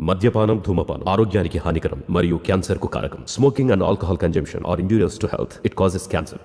మద్యపానం ధూమపానం ఆరోగ్యానికి హానికరం మరియు క్యాన్సర్ కు కారకం. Smoking and alcohol consumption are injurious to health. It causes cancer.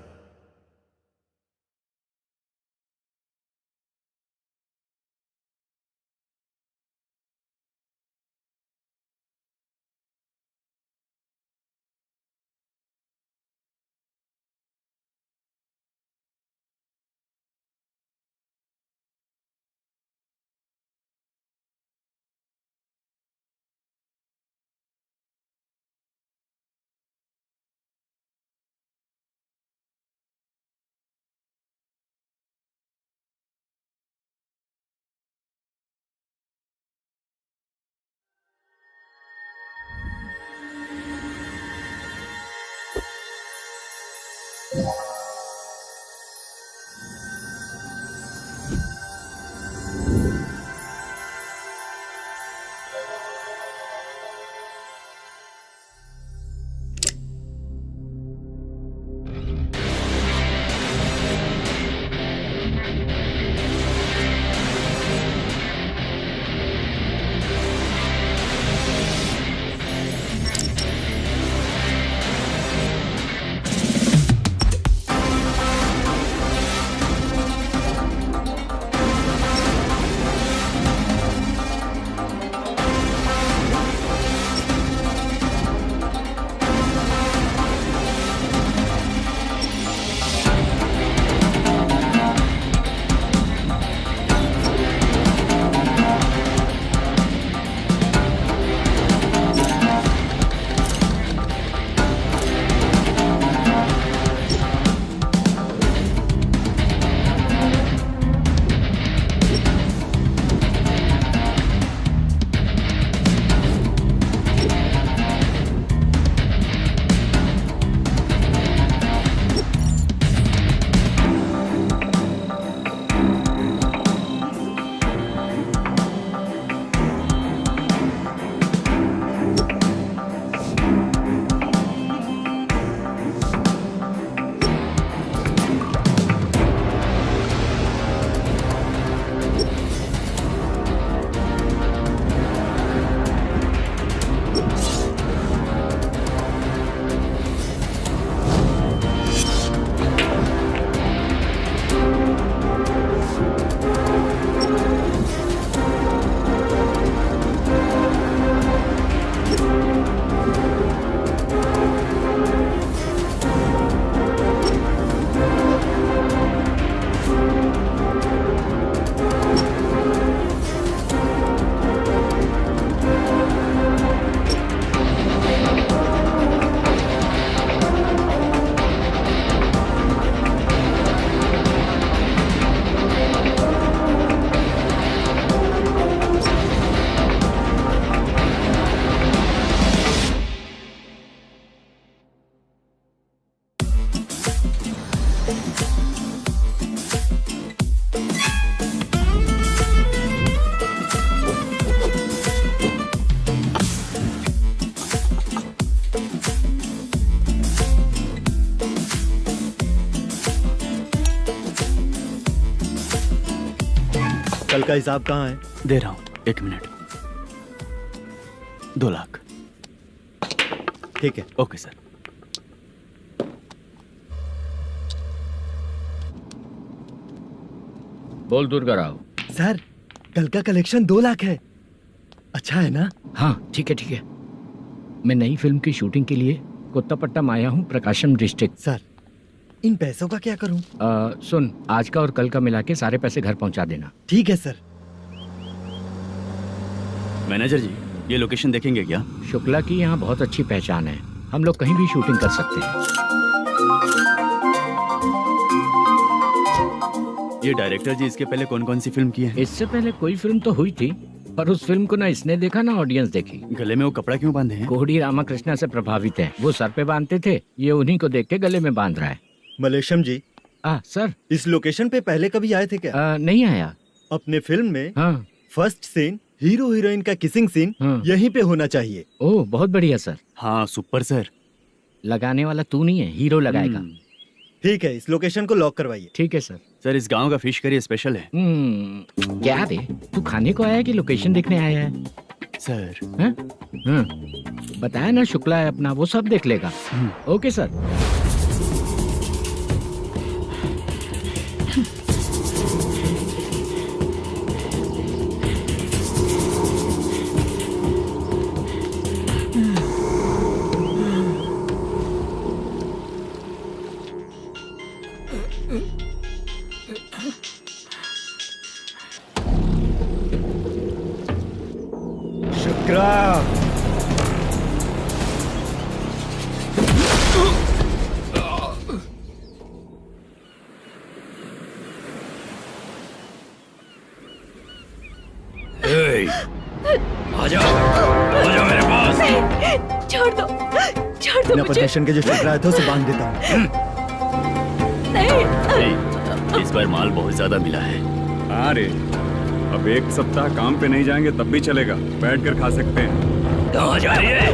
कल का हिसाब कहाँ है? दे रहा हूँ, 1 मिनट. 2 लाख. ठीक है. Okay sir. बोल दुर्गा राव. सर कल का कलेक्शन 2 लाख है. अच्छा है ना? हाँ ठीक है ठीक है. मैं नई फिल्म की शूटिंग के लिए कोत्तापट्टम आया हूँ, प्रकाशम डिस्ट्रिक्ट. सर इन पैसों का क्या करूँ? सुन, आज का और कल का मिला के सारे पैसे घर पहुँचा देना. ठीक है सर. मैनेजर जी, ये लोकेशन देखेंगे क्या? शुक्ला की यहाँ बहुत अच्छी पहचान है, हम लोग कहीं भी शूटिंग कर सकते हैं. ये डायरेक्टर जी इसके पहले कौन कौन सी फिल्म की है? इससे पहले कोई फिल्म तो हुई थी, पर उस फिल्म को ना इसने देखा ना ऑडियंस देखी. गले में वो कपड़ा क्यों बांधे हैं? कोहड़ी रामाकृष्णा से प्रभावित है. वो सर पे बांधते थे, ये उन्हीं को देख के गले में बांध रहा है. मलेशम जी, सर इस लोकेशन पे पहले कभी आए थे क्या? नहीं आया. अपने फिल्म में हाँ. फर्स्ट सीन हीरो हीरोइन का किसिंग सीन हाँ. यहीं पे होना चाहिए. ओह बहुत बढ़िया सर. हाँ सुपर सर. लगाने वाला तू नहीं है, हीरो लगाएगा. ठीक है, इस लोकेशन को लॉक करवाइए. ठीक है सर. सर इस गांव का फिश करी स्पेशल है. क्या रे, तू खाने को आया है कि लोकेशन देखने आया है? सर हैं? हाँ, बताया ना शुक्ला है अपना, वो सब देख लेगा। Okay sir. शुक्रा, आजा आजा मेरे पास। छोड़ दो अपने मुझे। पोजीशन के जो शुक्रा है तो उसे बांध देता हूँ। नहीं, इस बार माल बहुत ज्यादा मिला है। हाँ रे, अब एक सप्ताह काम पे नहीं जाएंगे तब भी चलेगा, बैठ कर खा सकते हैं। कहाँ जा रही है?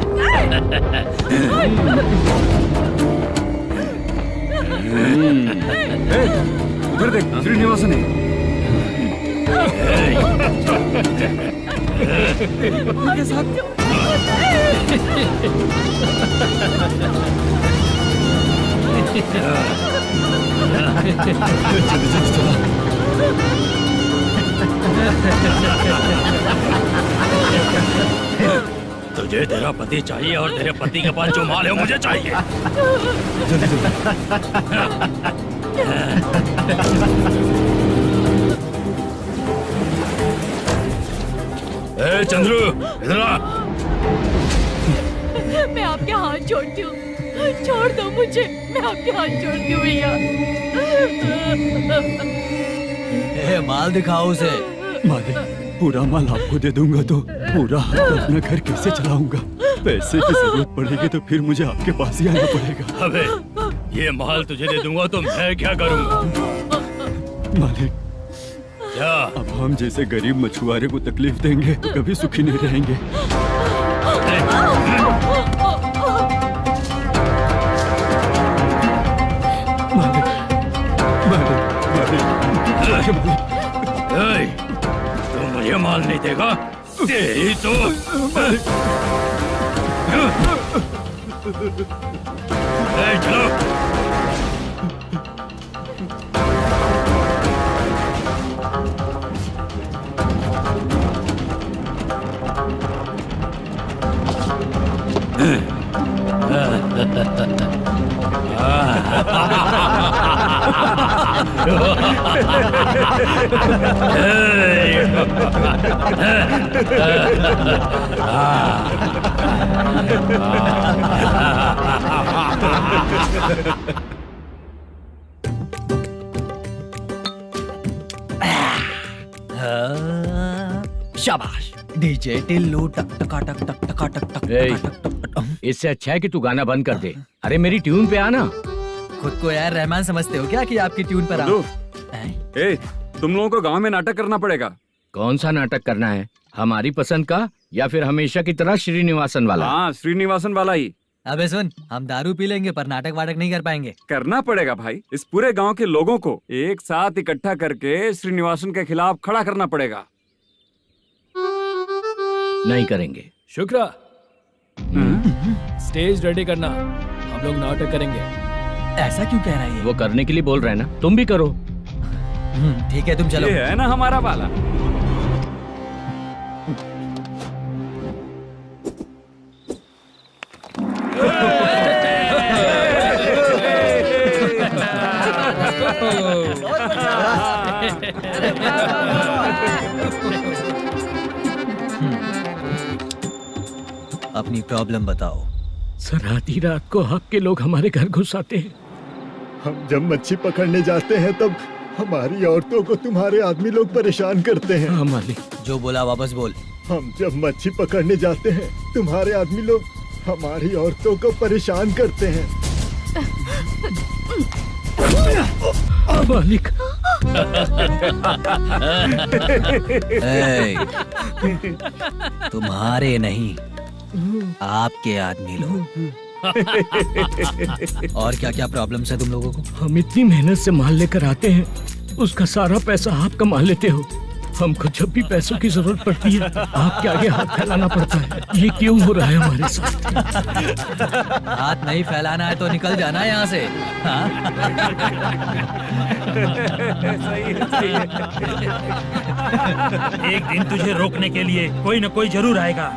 उधर देख, श्रीनिवासन है। उनके साथ तुझे तेरा पति चाहिए और तेरे पति के पास जो माल है वो मुझे चाहिए। ए चंद्रू, इधर आ। मैं आपके हाथ जोड़ती हूँ, छोड़ दो मुझे, मैं आपके हाथ जोड़ती हूँ भैया। माल दिखाओ उसे। मालिक, पूरा माल आपको दे दूंगा तो पूरा अपना घर कैसे चलाऊंगा? पैसे की जरूरत पड़ेगी तो फिर मुझे आपके पास ही आना पड़ेगा। अबे ये माल तुझे दे दूंगा तो मैं क्या करूंगा? मालिक, क्या? अब हम जैसे गरीब मछुआरे को तकलीफ देंगे तो कभी सुखी नहीं रहेंगे। मालिक, मालिक, मालिक, ए, तू मुझे माल नहीं देगा तेरी तो ए, चलो। शाबाश डीजे टिल्लू टक टका टक टक टका टक टक ए, टका टक टक टक। इससे अच्छा है कि तू गाना बंद कर दे। अरे मेरी ट्यून पे आना। खुद को यार रहमान समझते हो क्या कि आपकी ट्यून पर गुड्डू, हैं? ए, तुम लोगों को गांव में नाटक करना पड़ेगा। कौन सा नाटक करना है? हमारी पसंद का या फिर हमेशा की तरह श्रीनिवासन वाला? हाँ, श्रीनिवासन वाला ही अबे सुन, हम दारू पी लेंगे पर नाटक वाटक नहीं कर पाएंगे। करना पड़ेगा भाई। इस पूरे गांव के लोगों को एक साथ इकट्ठा करके श्रीनिवासन के खिलाफ खड़ा करना पड़ेगा। नहीं करेंगे। शुक्रा, स्टेज रेडी करना, हम लोग नाटक करेंगे। ऐसा क्यों कह रहा है ये? वो करने के लिए बोल रहे हैं ना, तुम भी करो। ठीक है तुम चलो। ये है ना हमारा वाला। अपनी प्रॉब्लम बताओ। सर, आधी रात को आपके लोग हमारे घर घुस आते हैं। हम जब मच्छी पकड़ने जाते हैं तब हमारी औरतों को तुम्हारे आदमी लोग परेशान करते हैं। हाँ मालिक। जो बोला वापस बोल। हम जब मच्छी पकड़ने जाते हैं तुम्हारे आदमी लोग हमारी औरतों को परेशान करते हैं। मालिक, ए, तुम्हारे नहीं, आपके आदमी लोग। और क्या क्या प्रॉब्लम्स है तुम लोगों को? हम इतनी मेहनत से माल लेकर आते हैं, उसका सारा पैसा आप कमा लेते हो। हमको जब भी पैसों की जरूरत पड़ती है आपके आगे हाथ फैलाना पड़ता है। ये क्यों हो रहा है हमारे साथ? हाथ नहीं फैलाना है तो निकल जाना है यहाँ से। हाँ? एक दिन तुझे रोकने के लिए कोई न कोई जरूर आएगा।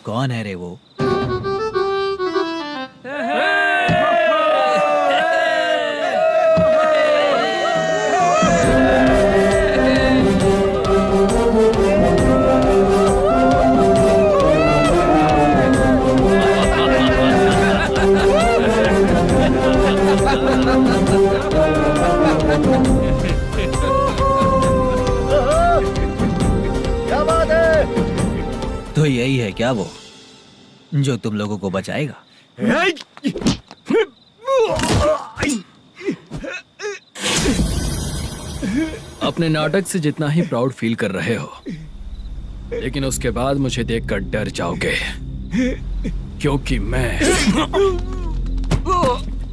कौन है रे वो? क्या बात है? तो यही है क्या वो जो तुम लोगों को बचाएगा? अपने नाटक से जितना ही प्राउड फील कर रहे हो, लेकिन उसके बाद मुझे देखकर डर जाओगे, क्योंकि मैं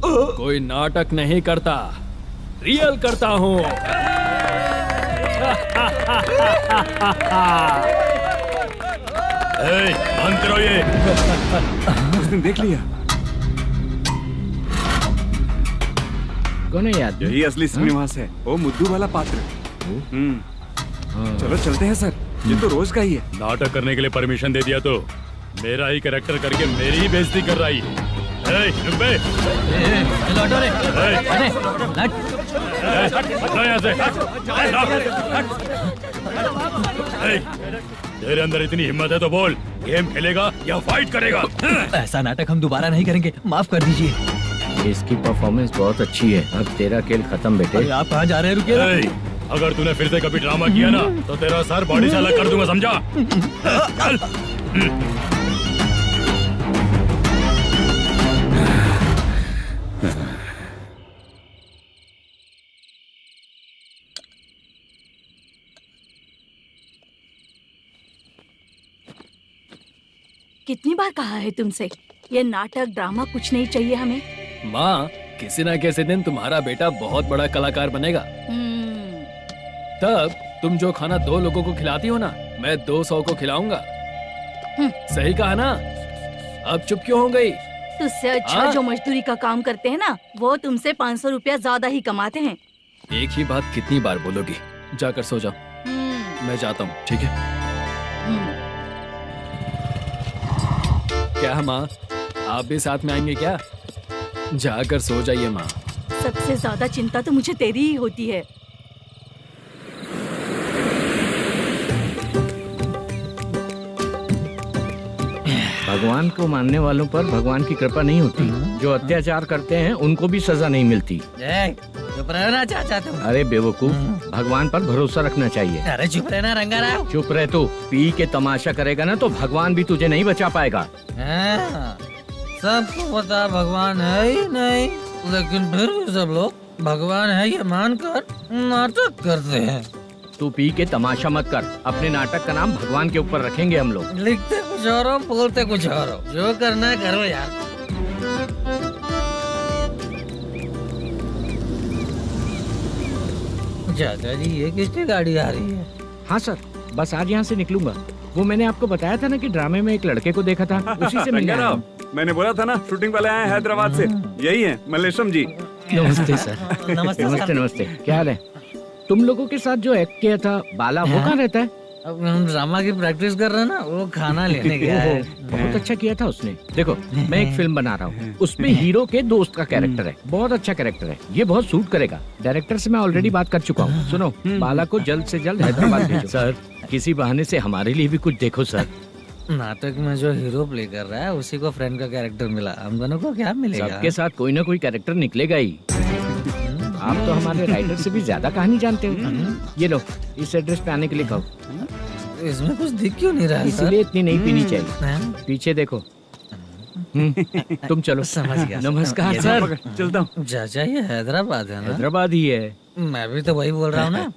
कोई नाटक नहीं करता, रियल करता हूँ। बंद करो ये। उसने देख लिया। कौन है याद? यही असली श्रीनिवास है, वो मुद्दू वाला पात्र। चलो चलते हैं सर, ये तो रोज का ही है। नाटक करने के लिए परमिशन दे दिया तो मेरा ही कैरेक्टर करके मेरी ही बेइज्जती कर रही है। रुक बे। लौटो रे। हटो यहाँ से। तेरे अंदर इतनी हिम्मत है तो बोल, गेम खेलेगा या फाइट करेगा? ऐसा नाटक हम दोबारा नहीं करेंगे, माफ कर दीजिए। इसकी परफॉर्मेंस बहुत अच्छी है। अब तेरा खेल खत्म बेटे। अरे आप कहाँ जा रहे हैं? रुकिए। अगर तूने फिर से कभी ड्रामा किया ना तो तेरा सर बॉडी से अलग कर दूंगा, समझा? चल। कितनी बार कहा है तुमसे, ये नाटक ड्रामा कुछ नहीं चाहिए हमें। माँ, किसी न किसी दिन तुम्हारा बेटा बहुत बड़ा कलाकार बनेगा। तब तुम जो खाना 2 लोगों को खिलाती हो ना, मैं 200 को खिलाऊंगा। सही कहा ना? अब चुप क्यों हो गई? तुझसे अच्छा जो मजदूरी का काम करते हैं ना, वो तुमसे 500 रुपया ज्यादा ही कमाते हैं। एक ही बात कितनी बार बोलोगी? जाकर सो जाओ। मैं जाता हूँ, ठीक है? क्या माँ, आप भी साथ में आएंगे क्या? जाकर सो जाइए माँ। सबसे ज्यादा चिंता तो मुझे तेरी ही होती है। भगवान को मानने वालों पर भगवान की कृपा नहीं होती। जो अत्याचार करते हैं उनको भी सजा नहीं मिलती। चुप रहना चाचा तुम। अरे बेवकूफ, भगवान पर भरोसा रखना चाहिए। अरे चुप रहना रंगा राव। चुप रह तू। पी के तमाशा करेगा ना तो भगवान भी तुझे नहीं बचा पाएगा। सबको पता भगवान है ही नहीं, लेकिन फिर भी सब लोग भगवान है ये मानकर नाटक करते हैं। तू पी के तमाशा मत कर। अपने नाटक का नाम भगवान के ऊपर रखेंगे हम लोग। लिखते कुछ और हो, बोलते कुछ और हो, जो करना है करो यार। चाचा जी, ये किसकी गाड़ी आ रही है? हाँ सर, बस आज यहाँ से निकलूंगा। वो मैंने आपको बताया था ना कि ड्रामे में एक लड़के को देखा था, उसी से मिलने आया हूँ। मैंने बोला था ना, शूटिंग वाले आए हैं हैदराबाद से। यही है मल्लेशम जी। नमस्ते सर। नमस्ते नमस्ते नमस्ते। क्या हाल है? तुम लोगों के साथ जो एक्ट किया था बाला, वो कहाँ रहता है? अब हम ड्रामा की प्रैक्टिस कर रहे हैं ना, वो खाना लेने गया है। बहुत अच्छा किया था उसने। देखो, मैं एक फिल्म बना रहा हूँ, उसमें हीरो के दोस्त का कैरेक्टर है। बहुत अच्छा कैरेक्टर है, ये बहुत सूट करेगा। डायरेक्टर से मैं ऑलरेडी बात कर चुका हूँ। सुनो, बाला को जल्द से जल्द हैदराबाद भेजो। सर, किसी बहाने से हमारे लिए भी कुछ देखो सर। नाटक में जो हीरो प्ले कर रहा है उसी को फ्रेंड का कैरेक्टर मिला, हम दोनों को क्या मिलेगा? सबके साथ कोई ना कोई कैरेक्टर निकलेगा ही। आप तो हमारे राइटर से भी ज्यादा कहानी जानते हो। ये लो, इस एड्रेस पे आने के लिए कहो। इसमें कुछ दिख क्यों नहीं रहा? इसलिए इतनी नहीं पीनी चाहिए। पीछे देखो। तुम चलो। समझ गया। नमस्कार सर। चलता हूँ। चाचा, ये हैदराबाद है ना? हैदराबाद ही है। मैं भी तो वही बोल रहा हूँ ना।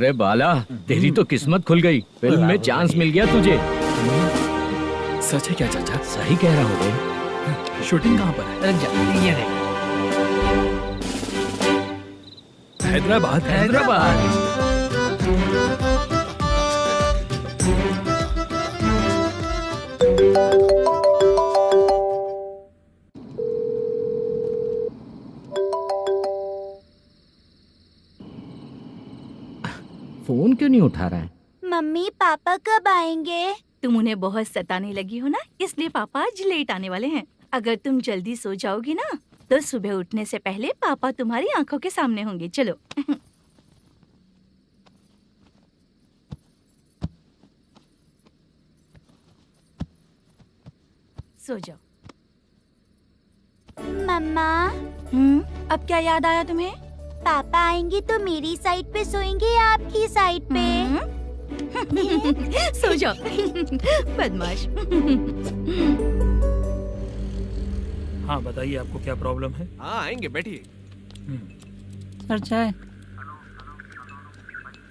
अरे बाला, तेरी तो किस्मत खुल गई, फिल्म में चांस मिल गया तुझे। सच है क्या चाचा? सही कह रहा हूँ भाई। शूटिंग कहाँ पर है? अरे जा, ये देख। हैदराबाद। हैदराबाद। फोन क्यों नहीं उठा रहा है? मम्मी पापा कब आएंगे? तुम उन्हें बहुत सताने लगी हो ना, इसलिए पापा आज लेट आने वाले हैं। अगर तुम जल्दी सो जाओगी ना तो सुबह उठने से पहले पापा तुम्हारी आंखों के सामने होंगे। चलो। सो जाओ। मम्मा, अब क्या याद आया तुम्हें? पापा आएंगे तो मेरी साइड पे सोएंगे या आपकी साइड पे? सो जाओ। बदमाश। हाँ बताइए, आपको क्या प्रॉब्लम है? हाँ आएंगे, बैठिए। सर चाय।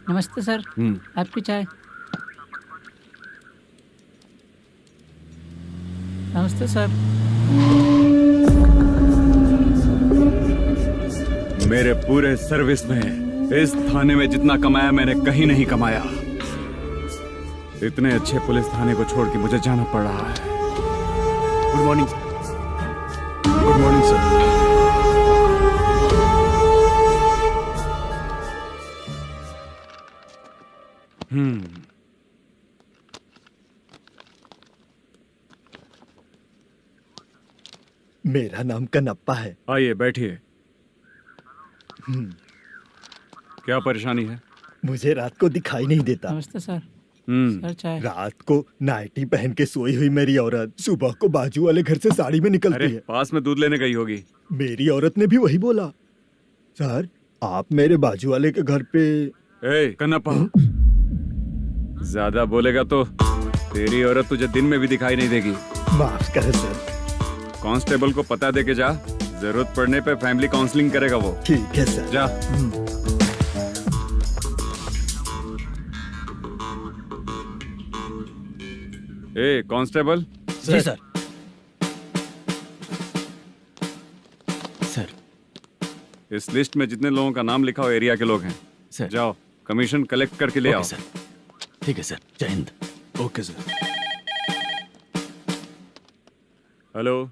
नमस्ते सर, आपकी चाय। नमस्ते सर। मेरे पूरे सर्विस में इस थाने में जितना कमाया मैंने कहीं नहीं कमाया। इतने अच्छे पुलिस थाने को छोड़ के मुझे जाना पड़ रहा है। Good morning sir. Good morning sir. मेरा नाम कनप्पा है। आइए बैठिए। क्या परेशानी है? मुझे रात को दिखाई नहीं देता। नमस्ते सर। सर चाय। रात को नाइटी पहन के सोई हुई मेरी औरत सुबह को बाजू वाले घर से साड़ी में निकलती अरे है। पास में दूध लेने गई होगी। मेरी औरत ने भी वही बोला। सर, आप मेरे बाजू वाले के घर पे। ए कन्नप्पा, ज्यादा बोलेगा तो तेरी औरत तुझे दिन में भी दिखाई नहीं देगी। माफ करें सर। कांस्टेबल को पता दे के जा, जरूरत पड़ने पे फैमिली काउंसलिंग करेगा वो। ठीक है सर। जा। ए कांस्टेबल। जी सर। सर, इस लिस्ट में जितने लोगों का नाम लिखा हो एरिया के लोग हैं। सर। जाओ कमीशन कलेक्ट करके ले आओ। सर। ठीक है सर। जय हिंद। Okay sir. हेलो।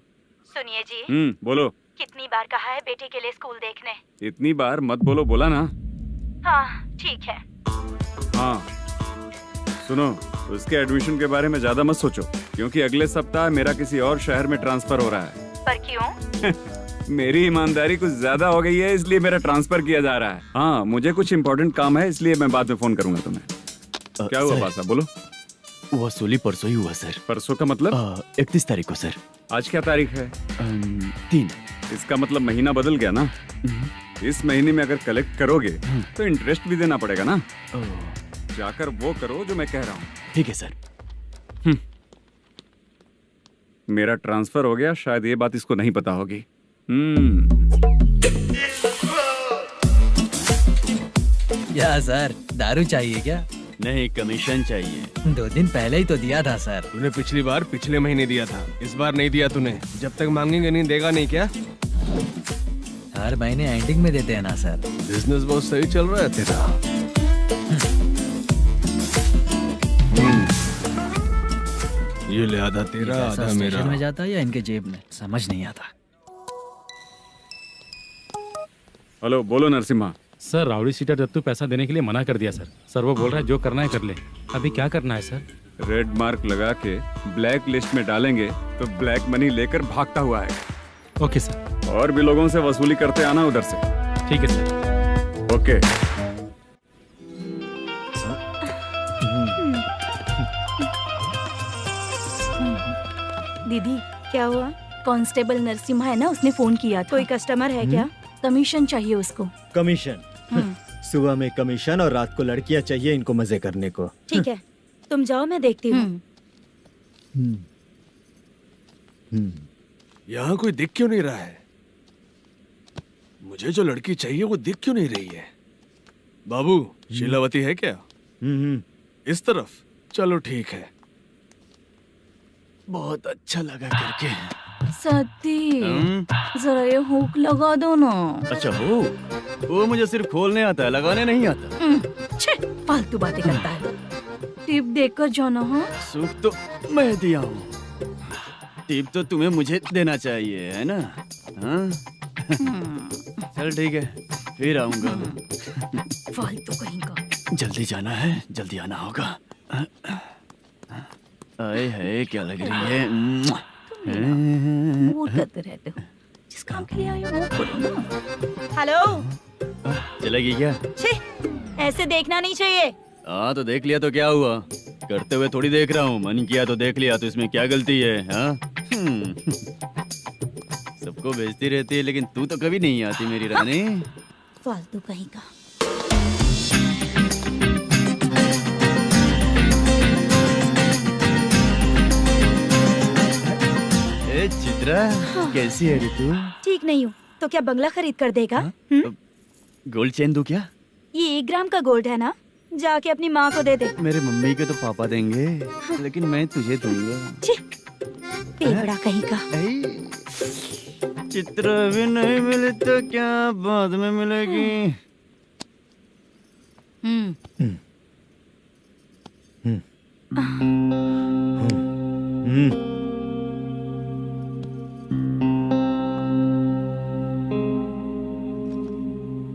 सुनिए जी, बोलो। कितनी बार कहा है बेटे के लिए स्कूल देखने? इतनी बार मत बोलो, बोला ना। हाँ ठीक है। हाँ सुनो, उसके एडमिशन के बारे में ज्यादा मत सोचो, क्योंकि अगले सप्ताह मेरा किसी और शहर में ट्रांसफर हो रहा है। पर क्यों? मेरी ईमानदारी कुछ ज्यादा हो गई है, इसलिए मेरा ट्रांसफर किया जा रहा है। हाँ मुझे कुछ इम्पोर्टेंट काम है, इसलिए मैं बाद में फोन करूंगा तुम्हें। क्या हुआ पासा, बोलो। वसूली परसों ही हुआ सर। परसों का मतलब? 31 तारीख को सर। आज क्या तारीख है? 3। इसका मतलब महीना बदल गया ना। इस महीने में अगर कलेक्ट करोगे तो इंटरेस्ट भी देना पड़ेगा ना। जाकर वो करो जो मैं कह रहा हूँ। ठीक है सर। मेरा ट्रांसफर हो गया, शायद ये बात इसको नहीं पता होगी। क्या सर, दारू चाहिए क्या? नहीं, कमीशन चाहिए। 2 दिन पहले ही तो दिया था सर। तूने पिछली बार पिछले महीने दिया था, इस बार नहीं दिया तूने। जब तक मांगेंगे नहीं देगा नहीं क्या? हर महीने एंडिंग में देते हैं ना सर। बिजनेस बहुत सही चल रहा है तेरा। ये ले आधा तेरा, पैसा आधा मेरा। स्टेशन में जाता है या इनके जेब में, समझ नहीं आता। हेलो, बोलो Narasimha. Sir, rowdy seater Dattu पैसा देने के लिए मना कर दिया सर। सर वो बोल रहा है जो करना है कर ले। अभी क्या करना है सर? रेड मार्क लगा के ब्लैक लिस्ट में डालेंगे तो ब्लैक मनी लेकर भागता हुआ है। Okay sir. और भी लोगों से वसूली करते आना उधर से। ठीक है सर। ओके। दीदी क्या हुआ? कांस्टेबल नरसिम्हा है ना, उसने फोन किया था। कोई कस्टमर है क्या? कमीशन चाहिए उसको। कमीशन? सुबह में कमीशन और रात को लड़कियां चाहिए इनको मजे करने को। ठीक है, तुम जाओ, मैं देखती हूँ। यहाँ कोई दिख क्यों नहीं रहा है? मुझे जो लड़की चाहिए वो दिख क्यों नहीं रही है? बाबू शीलावती है क्या? इस तरफ चलो ठीक है। बहुत अच्छा लगा करके। सती जरा ये हुक लगा दो ना। अच्छा वो मुझे सिर्फ खोलने आता है, लगाने नहीं आता। छे, फालतू बातें करता है। टिप देकर जाना। हाँ सुख तो मैं दिया हूँ, टिप तो तुम्हें मुझे देना चाहिए, है ना? हाँ? चल ठीक है, फिर आऊंगा। फालतू कहीं का। जल्दी जाना है, जल्दी आना होगा। आए है क्या लग रही है। मूड करते रहते हो। जिस काम के लिए आए हो वो करो ना। हेलो, चलेगी क्या? छी, ऐसे देखना नहीं चाहिए। हाँ तो देख लिया तो क्या हुआ, करते हुए थोड़ी देख रहा हूँ। मन किया तो देख लिया, तो इसमें क्या गलती है? हाँ? सबको भेजती रहती है, लेकिन तू तो कभी नहीं आती मेरी रानी। फालतू कहीं का। ए चित्रा, कैसी है रे तू? ठीक नहीं हूँ तो क्या बंगला खरीद कर देगा? गोल्ड चेन दूं क्या? ये 1 ग्राम का गोल्ड है ना, जाके अपनी माँ को दे दे। मेरे मम्मी के तो पापा देंगे, लेकिन मैं तुझे दूंगा। पेवड़ा कहीं का। चित्रा भी नहीं मिली तो क्या बाद में मिलेगी?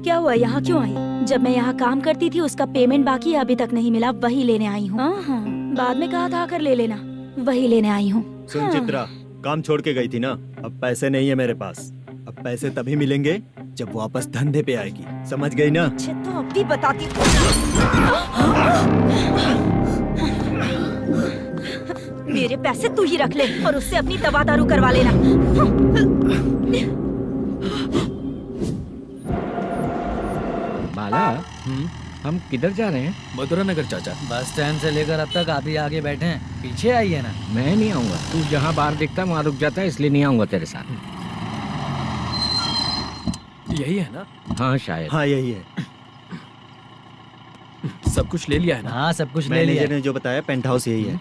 क्या हुआ, यहाँ क्यों आई? जब मैं यहाँ काम करती थी उसका पेमेंट बाकी अभी तक नहीं मिला, वही लेने आई हूँ। बाद में कहा था आकर ले लेना, वही लेने आई हूँ। सुन चित्रा, काम छोड़ के गई थी ना, अब पैसे नहीं है मेरे पास। अब पैसे तभी मिलेंगे जब वापस धंधे पे आएगी, समझ गई ना? अच्छा तो अब भी बताती। मेरे पैसे तू ही रख ले और उससे अपनी दवा दारू करवा लेना। बाला, हम किधर जा रहे हैं? मथुरा नगर चाचा। बस स्टैंड से लेकर अब तक आप ही आगे बैठे हैं, पीछे आइए ना। मैं नहीं आऊंगा, तू जहाँ बाहर दिखता वहाँ रुक जाता है, इसलिए नहीं आऊंगा तेरे साथ। यही है ना? हाँ शायद। हाँ यही है। सब कुछ ले लिया है ना? हाँ सब कुछ ले लिया। मैनेजर ने जो बताया पेंट हाउस यही है।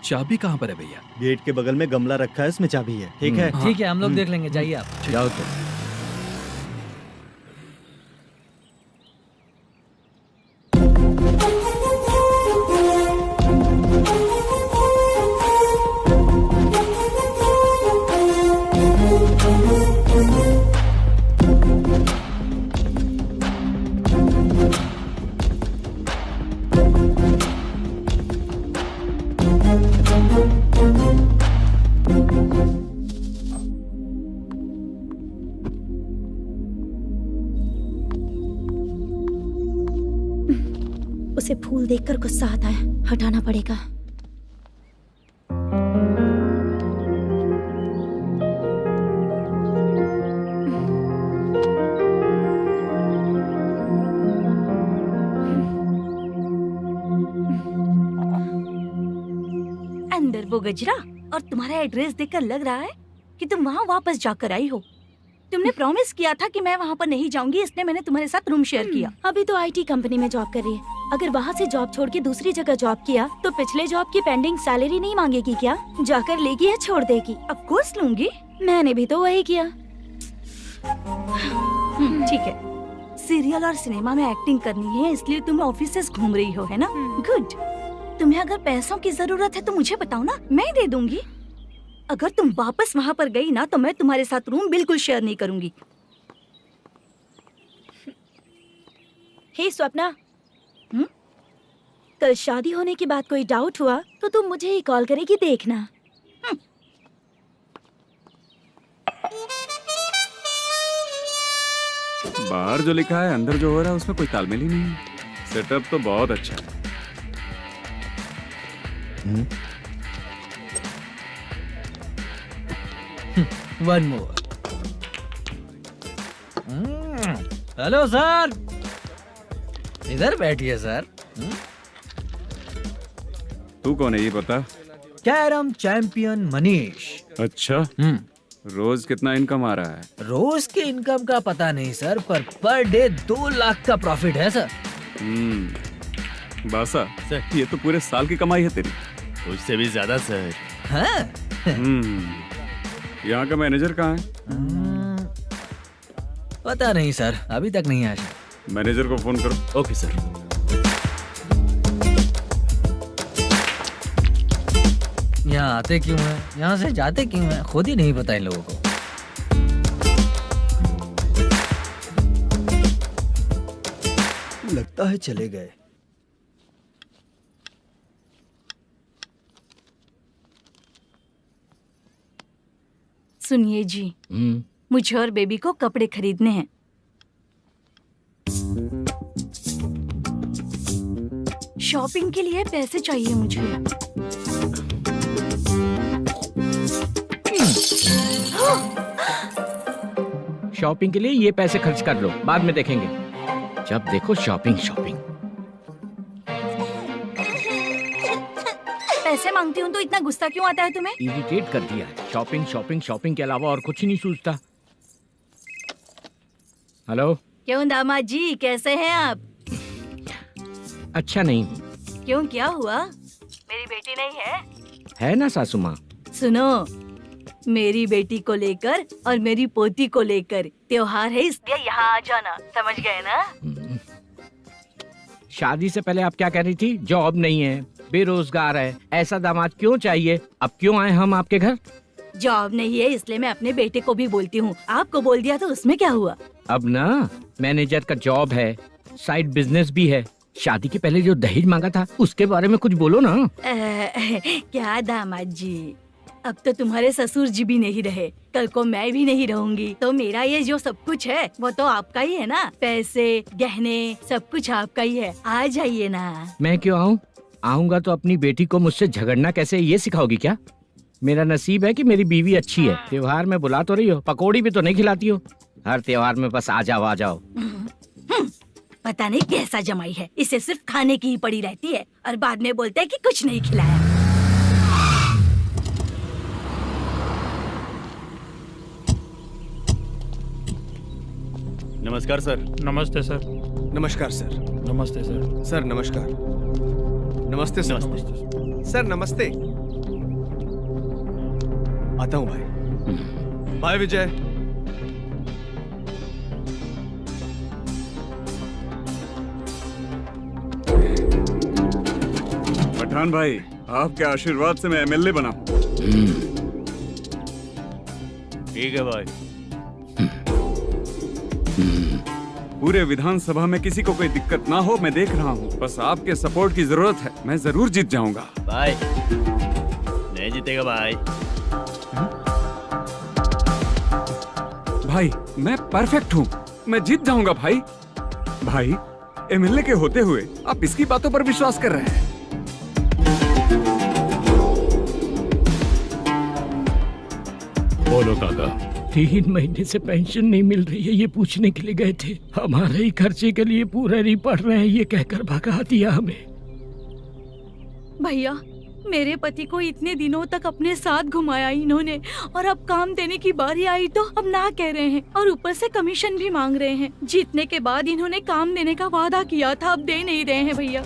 चाबी कहाँ पर है भैया? गेट के बगल में गमला रखा है, इसमें चाबी है। ठीक है? ठीक है, हम लोग देख लेंगे, जाइए आप। जाओ तो। उसे फूल देखकर गुस्सा आता है, हटाना पड़ेगा। अंदर वो गजरा और तुम्हारा एड्रेस देखकर लग रहा है कि तुम वहाँ वापस जाकर आई हो। तुमने प्रॉमिस किया था कि मैं वहाँ पर नहीं जाऊंगी, इसलिए मैंने तुम्हारे साथ रूम शेयर किया। अभी तो आईटी कंपनी में जॉब कर रही है। अगर वहाँ से जॉब छोड़ के दूसरी जगह जॉब किया तो पिछले जॉब की पेंडिंग सैलरी नहीं मांगेगी क्या? जाकर लेगी या छोड़ देगी? ऑफ कोर्स लूंगी। मैंने भी तो वही किया। ठीक है, सीरियल और सिनेमा में एक्टिंग करनी है, इसलिए तुम ऑफिसेस घूम रही हो, है ना? गुड। तुम्हें अगर पैसों की जरूरत है तो मुझे बताओ ना, मैं दे दूंगी। अगर तुम वापस वहाँ पर गई ना तो मैं तुम्हारे साथ रूम बिल्कुल शेयर नहीं करूंगी। हे स्वप्ना, कल शादी होने की बात कोई डाउट हुआ तो तुम मुझे ही कॉल करेगी, देखना। बाहर जो लिखा है अंदर जो हो रहा है उसमें कोई तालमेल ही नहीं है। सेटअप तो बहुत अच्छा है। One more. हेलो सर, इधर बैठिए सर। तू कौन है ये बता? Carrom champion Manish. अच्छा, रोज कितना इनकम आ रहा है? रोज के इनकम का पता नहीं सर, पर डे 2 लाख का प्रॉफिट है सर। बासा ये तो पूरे साल की कमाई है तेरी। उससे भी ज्यादा सर। हाँ? यहाँ का मैनेजर कहाँ है? पता नहीं सर, अभी तक नहीं आया। मैनेजर को फोन करो। Okay sir. यहाँ आते क्यों हैं, यहाँ से जाते क्यों हैं, खुद ही नहीं पता इन लोगों को। लगता है चले गए। सुनिए जी, मुझे और बेबी को कपड़े खरीदने हैं। शॉपिंग के लिए पैसे चाहिए मुझे। शॉपिंग के लिए ये पैसे खर्च कर लो, बाद में देखेंगे। जब देखो शॉपिंग शॉपिंग। पैसे मांगती हूँ तो इतना गुस्सा क्यों आता है तुम्हें? इरिटेट कर दिया है। शॉपिंग शॉपिंग शॉपिंग के अलावा और कुछ नहीं सूझता। हेलो। क्यों दामाद जी, कैसे हैं आप? अच्छा नहीं। क्यों, क्या हुआ? मेरी बेटी नहीं है? है ना सासू माँ। सुनो, मेरी बेटी को लेकर और मेरी पोती को लेकर त्योहार है, इसलिए यहाँ आ जाना, समझ गए ना? शादी से पहले आप क्या कह रही थी? जॉब नहीं है, बेरोजगार है, ऐसा दामाद क्यों चाहिए? अब क्यों आए हम आपके घर? जॉब नहीं है इसलिए मैं अपने बेटे को भी बोलती हूँ। आपको बोल दिया तो उसमें क्या हुआ? अब ना मैनेजर का जॉब है, साइड बिजनेस भी है। शादी के पहले जो दहेज मांगा था उसके बारे में कुछ बोलो ना। क्या दामाद जी, अब तो तुम्हारे ससुर जी भी नहीं रहे, कल को मैं भी नहीं रहूंगी, तो मेरा ये जो सब कुछ है वो तो आपका ही है ना। पैसे, गहने, सब कुछ आपका ही है। आ जाइए ना। मैं क्यों आऊँ? आऊंगा तो अपनी बेटी को मुझसे झगड़ना कैसे ये सिखाओगी क्या? मेरा नसीब है कि मेरी बीवी अच्छी है। त्योहार में बुला तो रही हो, पकौड़ी भी तो नहीं खिलाती हो। हर त्योहार में बस आ जाओ आ जाओ। पता नहीं कैसा जमाई है, इसे सिर्फ खाने की ही पड़ी रहती है और बाद में बोलते हैं कि कुछ नहीं खिलाया। नमस्कार सर। नमस्ते सर। नमस्कार सर। नमस्ते सर। सर नमस्कार। नमस्ते सर। सर नमस्ते। आता हूँ भाई। बाय विजय। पठान भाई, आपके आशीर्वाद से मैं एमएलए बना हूँ। ठीक है भाई। पूरे विधानसभा में किसी को कोई दिक्कत ना हो, मैं देख रहा हूँ। बस आपके सपोर्ट की जरूरत है, मैं जरूर जीत जाऊंगा। भाई नहीं जीतेगा भाई। भाई मैं परफेक्ट हूँ, मैं जीत जाऊंगा भाई। भाई एमएलए के होते हुए आप इसकी बातों पर विश्वास कर रहे हैं? बोलो काका। 3 महीने से पेंशन नहीं मिल रही है, ये पूछने के लिए गए थे। हमारे ही खर्चे के लिए पूरा नहीं पड़ रहे हैं, ये कहकर भगा दिया हमें। भैया, मेरे पति को इतने दिनों तक अपने साथ घुमाया इन्होंने, और अब काम देने की बारी आई तो अब ना कह रहे हैं और ऊपर से कमीशन भी मांग रहे हैं। जीतने के बाद इन्होंने काम देने का वादा किया था, अब दे नहीं रहे हैं भैया।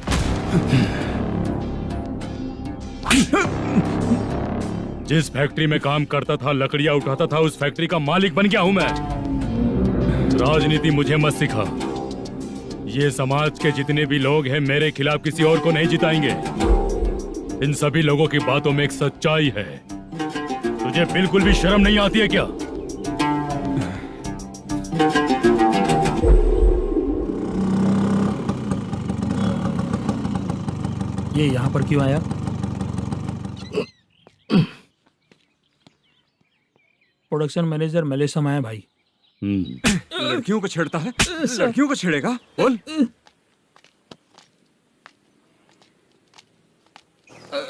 जिस फैक्ट्री में काम करता था, लकड़ियां उठाता था, उस फैक्ट्री का मालिक बन गया हूं मैं। राजनीति मुझे मत सिखा। ये समाज के जितने भी लोग हैं मेरे खिलाफ किसी और को नहीं जिताएंगे। इन सभी लोगों की बातों में एक सच्चाई है। तुझे बिल्कुल भी शर्म नहीं आती है क्या? ये यहाँ पर क्यों आया? प्रोडक्शन मैनेजर मलेशम आया भाई। लड़कियों को छेड़ता है, लड़कियों को छेड़ेगा? बोल।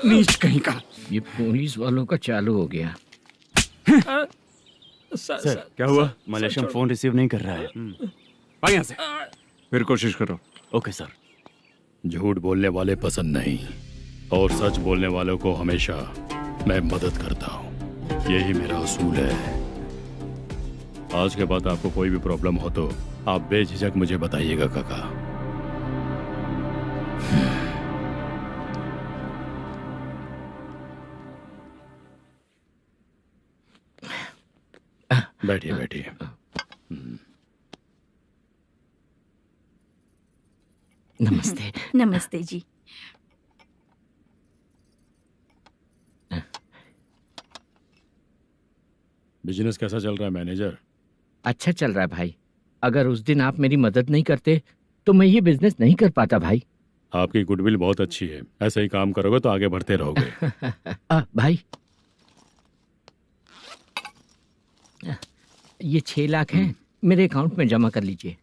नीच कहीं का। ये पुलिस वालों का चालू हो गया। सर क्या हुआ? मलेशियन फोन रिसीव नहीं कर रहा है। भाई यहाँ से फिर कोशिश करो। Okay sir. झूठ बोलने वाले पसंद नहीं, और सच बोलने वालों को हमेशा मैं मदद करता हूँ। यही मेरा असूल है। आज के बाद आपको कोई भी प्रॉब्लम हो तो आप बेझिझक मुझे बताइएगा काका। बैठिए बैठिए। नमस्ते। नमस्ते जी। बिजनेस कैसा चल रहा है मैनेजर? अच्छा चल रहा है भाई। अगर उस दिन आप मेरी मदद नहीं करते तो मैं ये बिजनेस नहीं कर पाता भाई। आपकी गुडविल बहुत अच्छी है, ऐसे ही काम करोगे तो आगे बढ़ते रहोगे। भाई ये 6 लाख हैं, मेरे अकाउंट में जमा कर लीजिए।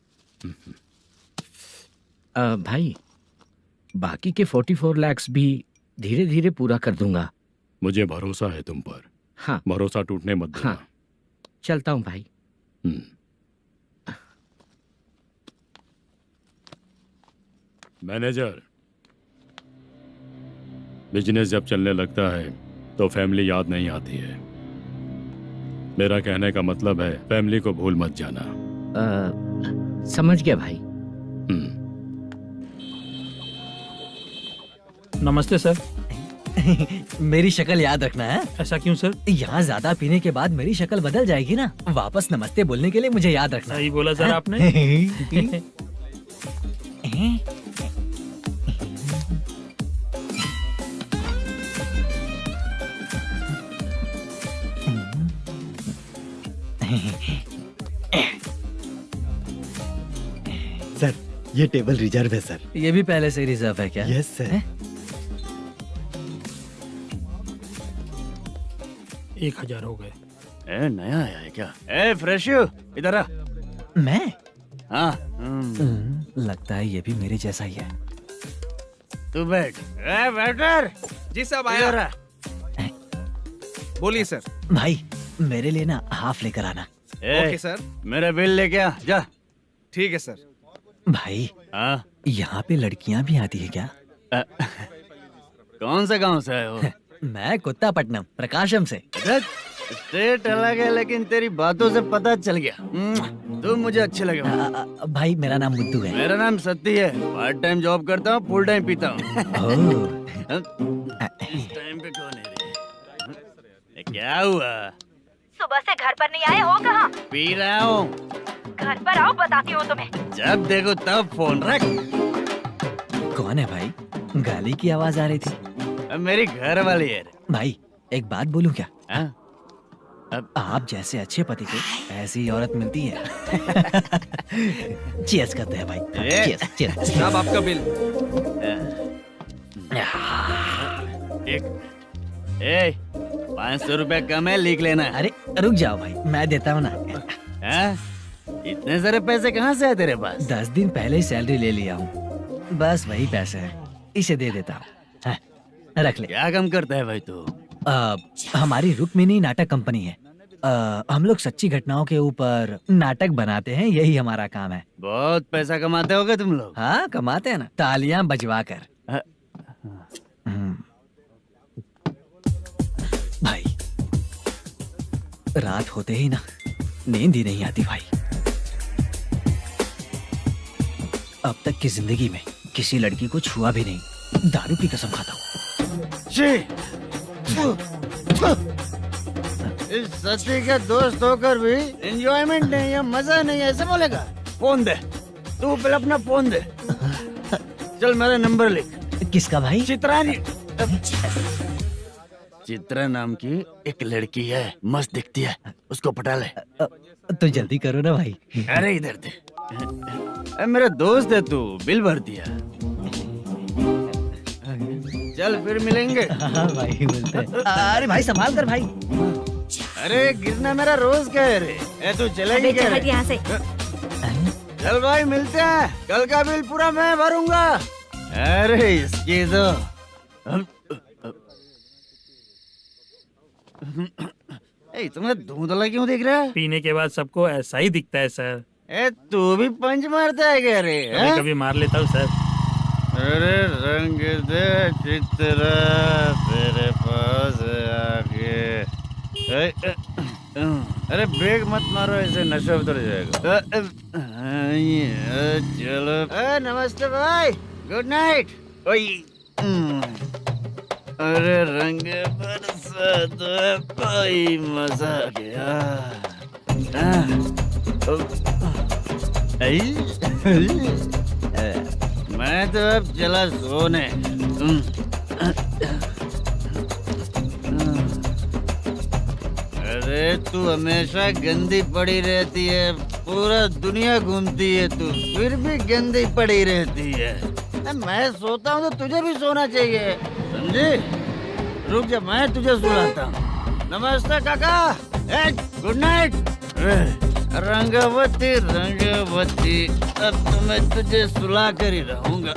भाई बाकी के 44 लाख भी धीरे धीरे पूरा कर दूंगा। मुझे भरोसा है तुम पर। हाँ भरोसा टूटने मत देना। हाँ चलता हूँ भाई। मैनेजर, बिजनेस जब चलने लगता है तो फैमिली याद नहीं आती है। मेरा कहने का मतलब है फैमिली को भूल मत जाना। समझ गया भाई। नमस्ते सर। मेरी शक्ल याद रखना है। ऐसा क्यों सर? यहाँ ज्यादा पीने के बाद मेरी शक्ल बदल जाएगी ना। वापस नमस्ते बोलने के लिए मुझे याद रखना। सही बोला सर आपने। सर ये टेबल रिजर्व है सर। ये भी पहले से रिजर्व है क्या? Yes sir. 1000 हो गए। ए नया आया है क्या? ए फ्रेश इधर आ। मैं? हाँ। लगता है ये भी मेरे जैसा ही है। तू बैठ। ए वेटर। जी साहब आया। बोलिए सर। भाई मेरे लिए ना हाफ लेकर आना। Okay sir. मेरा बिल लेके आ जा। ठीक है सर। भाई हाँ यहाँ पे लड़कियाँ भी आती है क्या? कौन सा गांव से आए हो? मैं कुत्तापट्टनम प्रकाशम से। स्टेट अलग है लेकिन तेरी बातों से पता चल गया तुम मुझे अच्छे लगे हो। भाई मेरा नाम मुद्दू है। मेरा नाम सत्ती है। पार्ट टाइम जॉब करता हूँ, फुल टाइम पीता हूँ। इस टाइम पे कौन है रे? क्या हुआ? सुबह से घर पर नहीं आए हो? कहाँ? पी रहा हूँ। घर पर आओ, बताती हूँ तुम्हें। जब देखो तब फोन रख। कौन है भाई? गाली की आवाज आ रही थी। मेरी घर वाली है। भाई एक बात बोलूं क्या? अब आप जैसे अच्छे पति को ऐसी औरत मिलती है। चीयर्स करते हैं भाई। Cheers cheers. साहब आपका बिल। एक 500 रुपया कम है, लिख लेना। अरे रुक जाओ भाई, मैं देता हूँ ना। इतने सारे पैसे कहाँ से है तेरे पास? 10 दिन पहले ही सैलरी ले लिया हूँ, बस वही पैसे हैं, इसे दे देता हूँ। रख ले। क्या काम करता है भाई तू? हमारी रुक्मिनी नाटक कंपनी है। हम लोग सच्ची घटनाओं के ऊपर नाटक बनाते हैं, यही हमारा काम है। बहुत पैसा कमाते होगे तुम लोग। हाँ कमाते हैं ना, तालियां बजवा कर। भाई रात होते ही ना नींद ही नहीं आती भाई। अब तक की जिंदगी में किसी लड़की को छुआ भी नहीं, दारू की कसम खाता हूँ। इस सच्ची के दोस्त होकर भी एंजॉयमेंट नहीं है, मजा नहीं है, ऐसे बोलेगा? फोन दे, तू पहले अपना फोन दे। चल मेरा नंबर लिख। किसका भाई? चित्रानी। चित्रा नाम की एक लड़की है, मस्त दिखती है, उसको पटा ले। तो जल्दी करो ना भाई। अरे इधर दे। मेरा दोस्त है तू, बिल भर दिया। चल फिर मिलेंगे। हाँ भाई मिलते हैं। अरे भाई संभाल कर भाई। अरे गिरना मेरा रोज का है रे। तू चलेगी क्या रे? यहाँ से। चल भाई मिलते हैं, कल का बिल पूरा मैं भरूंगा। अरे इसकी तो तुम्हें धुंधला क्यों दिख रहा है? पीने के बाद सबको ऐसा ही दिखता है सर। तू भी पंच मारता है क्या रे? कभी कभी मार लेता हूँ सर। अरे रंग दे चित्रा तेरे पास आके। अरे ब्रेक मत मारो, ऐसे नशा उतर जाएगा। चलो। नमस्ते भाई, गुड नाइट। अरे रंग बरसात भाई, मजा आ गया। मैं तो अब चला सोने। अरे तू हमेशा गंदी पड़ी रहती है, पूरा दुनिया घूमती है तू, फिर भी गंदी पड़ी रहती है। मैं सोता हूँ तो तुझे भी सोना चाहिए, समझी? रुक जा, मैं तुझे सुलाता हूँ। नमस्ते काका, गुड नाइट। रंगवती रंगवती, अब तो मैं तुझे सुला कर ही रहूंगा।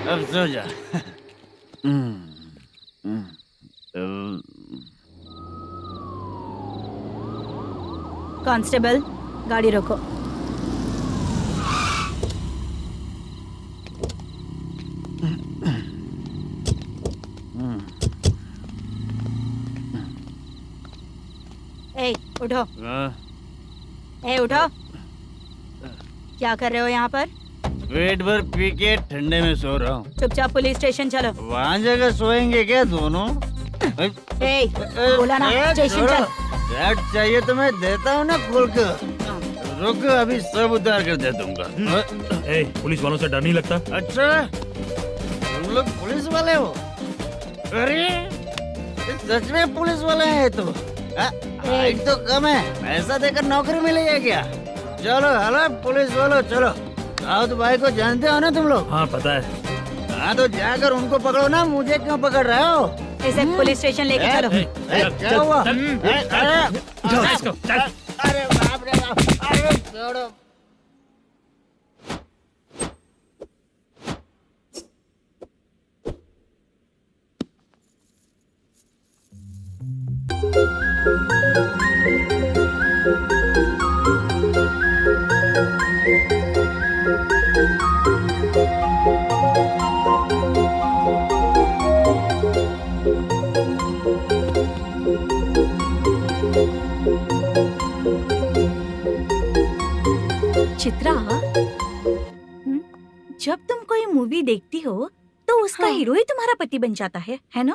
अब सो जा। कांस्टेबल, गाड़ी रोको। ए, उठो। ए, उठो। क्या कर रहे हो यहाँ पर? पेट भर पी के ठंडे में सो रहा हूँ। चुपचाप पुलिस स्टेशन चलो। वहाँ जगह सोएंगे क्या दोनों? ए, बोला ना, स्टेशन चल। शर्ट चाहिए तो मैं देता हूँ ना खोल कर। रुक, अभी सब उतार कर दे दूंगा। पुलिस वालों से डर नहीं लगता? अच्छा, तुम लोग पुलिस वाले हो? अरे सच में पुलिस वाले हैं तो? हाइट तो कम है, पैसा देकर नौकरी मिलेगी क्या? चलो हेलो पुलिस वालों, चलो। राउत भाई को जानते हो ना तुम लोग? हाँ पता है। हाँ तो जाकर उनको पकड़ो ना, मुझे क्यों पकड़ रहे हो? इसे पुलिस स्टेशन लेके चलो। क्या हुआ? अरे बाप रे बाप, अरे छोड़ो। चित्रा, जब तुम कोई मूवी देखती हो तो उसका हीरो ही तुम्हारा पति बन जाता है ना?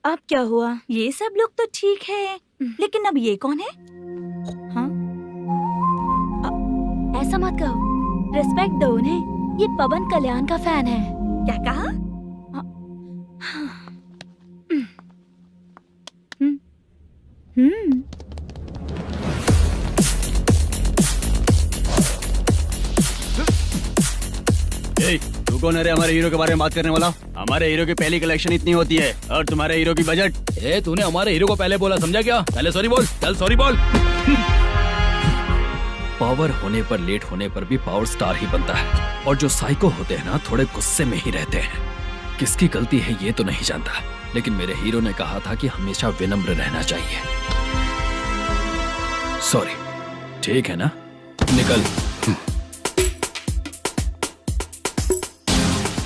अब क्या हुआ? ये सब लोग तो ठीक है, लेकिन अब ये कौन है? हाँ? ऐसा मत कहो, रिस्पेक्ट दो उन्हें। ये पवन कल्याण का फैन है। क्या कहा? तू कौन है रे हमारे हीरो के बारे में बात करने वाला? हमारे हीरो की पहली कलेक्शन इतनी होती है और तुम्हारे हीरो की बजट। तूने हमारे हीरो को पहले बोला, समझा क्या? पहले सॉरी बोल, चल सॉरी बोल। पावर होने पर, लेट होने पर भी पावर स्टार ही बनता है। और जो साइको होते हैं ना, थोड़े गुस्से में ही रहते हैं। किसकी गलती है ये तो नहीं जानता, लेकिन मेरे हीरो ने कहा था कि हमेशा विनम्र रहना चाहिए। सॉरी, ठीक है ना? निकल।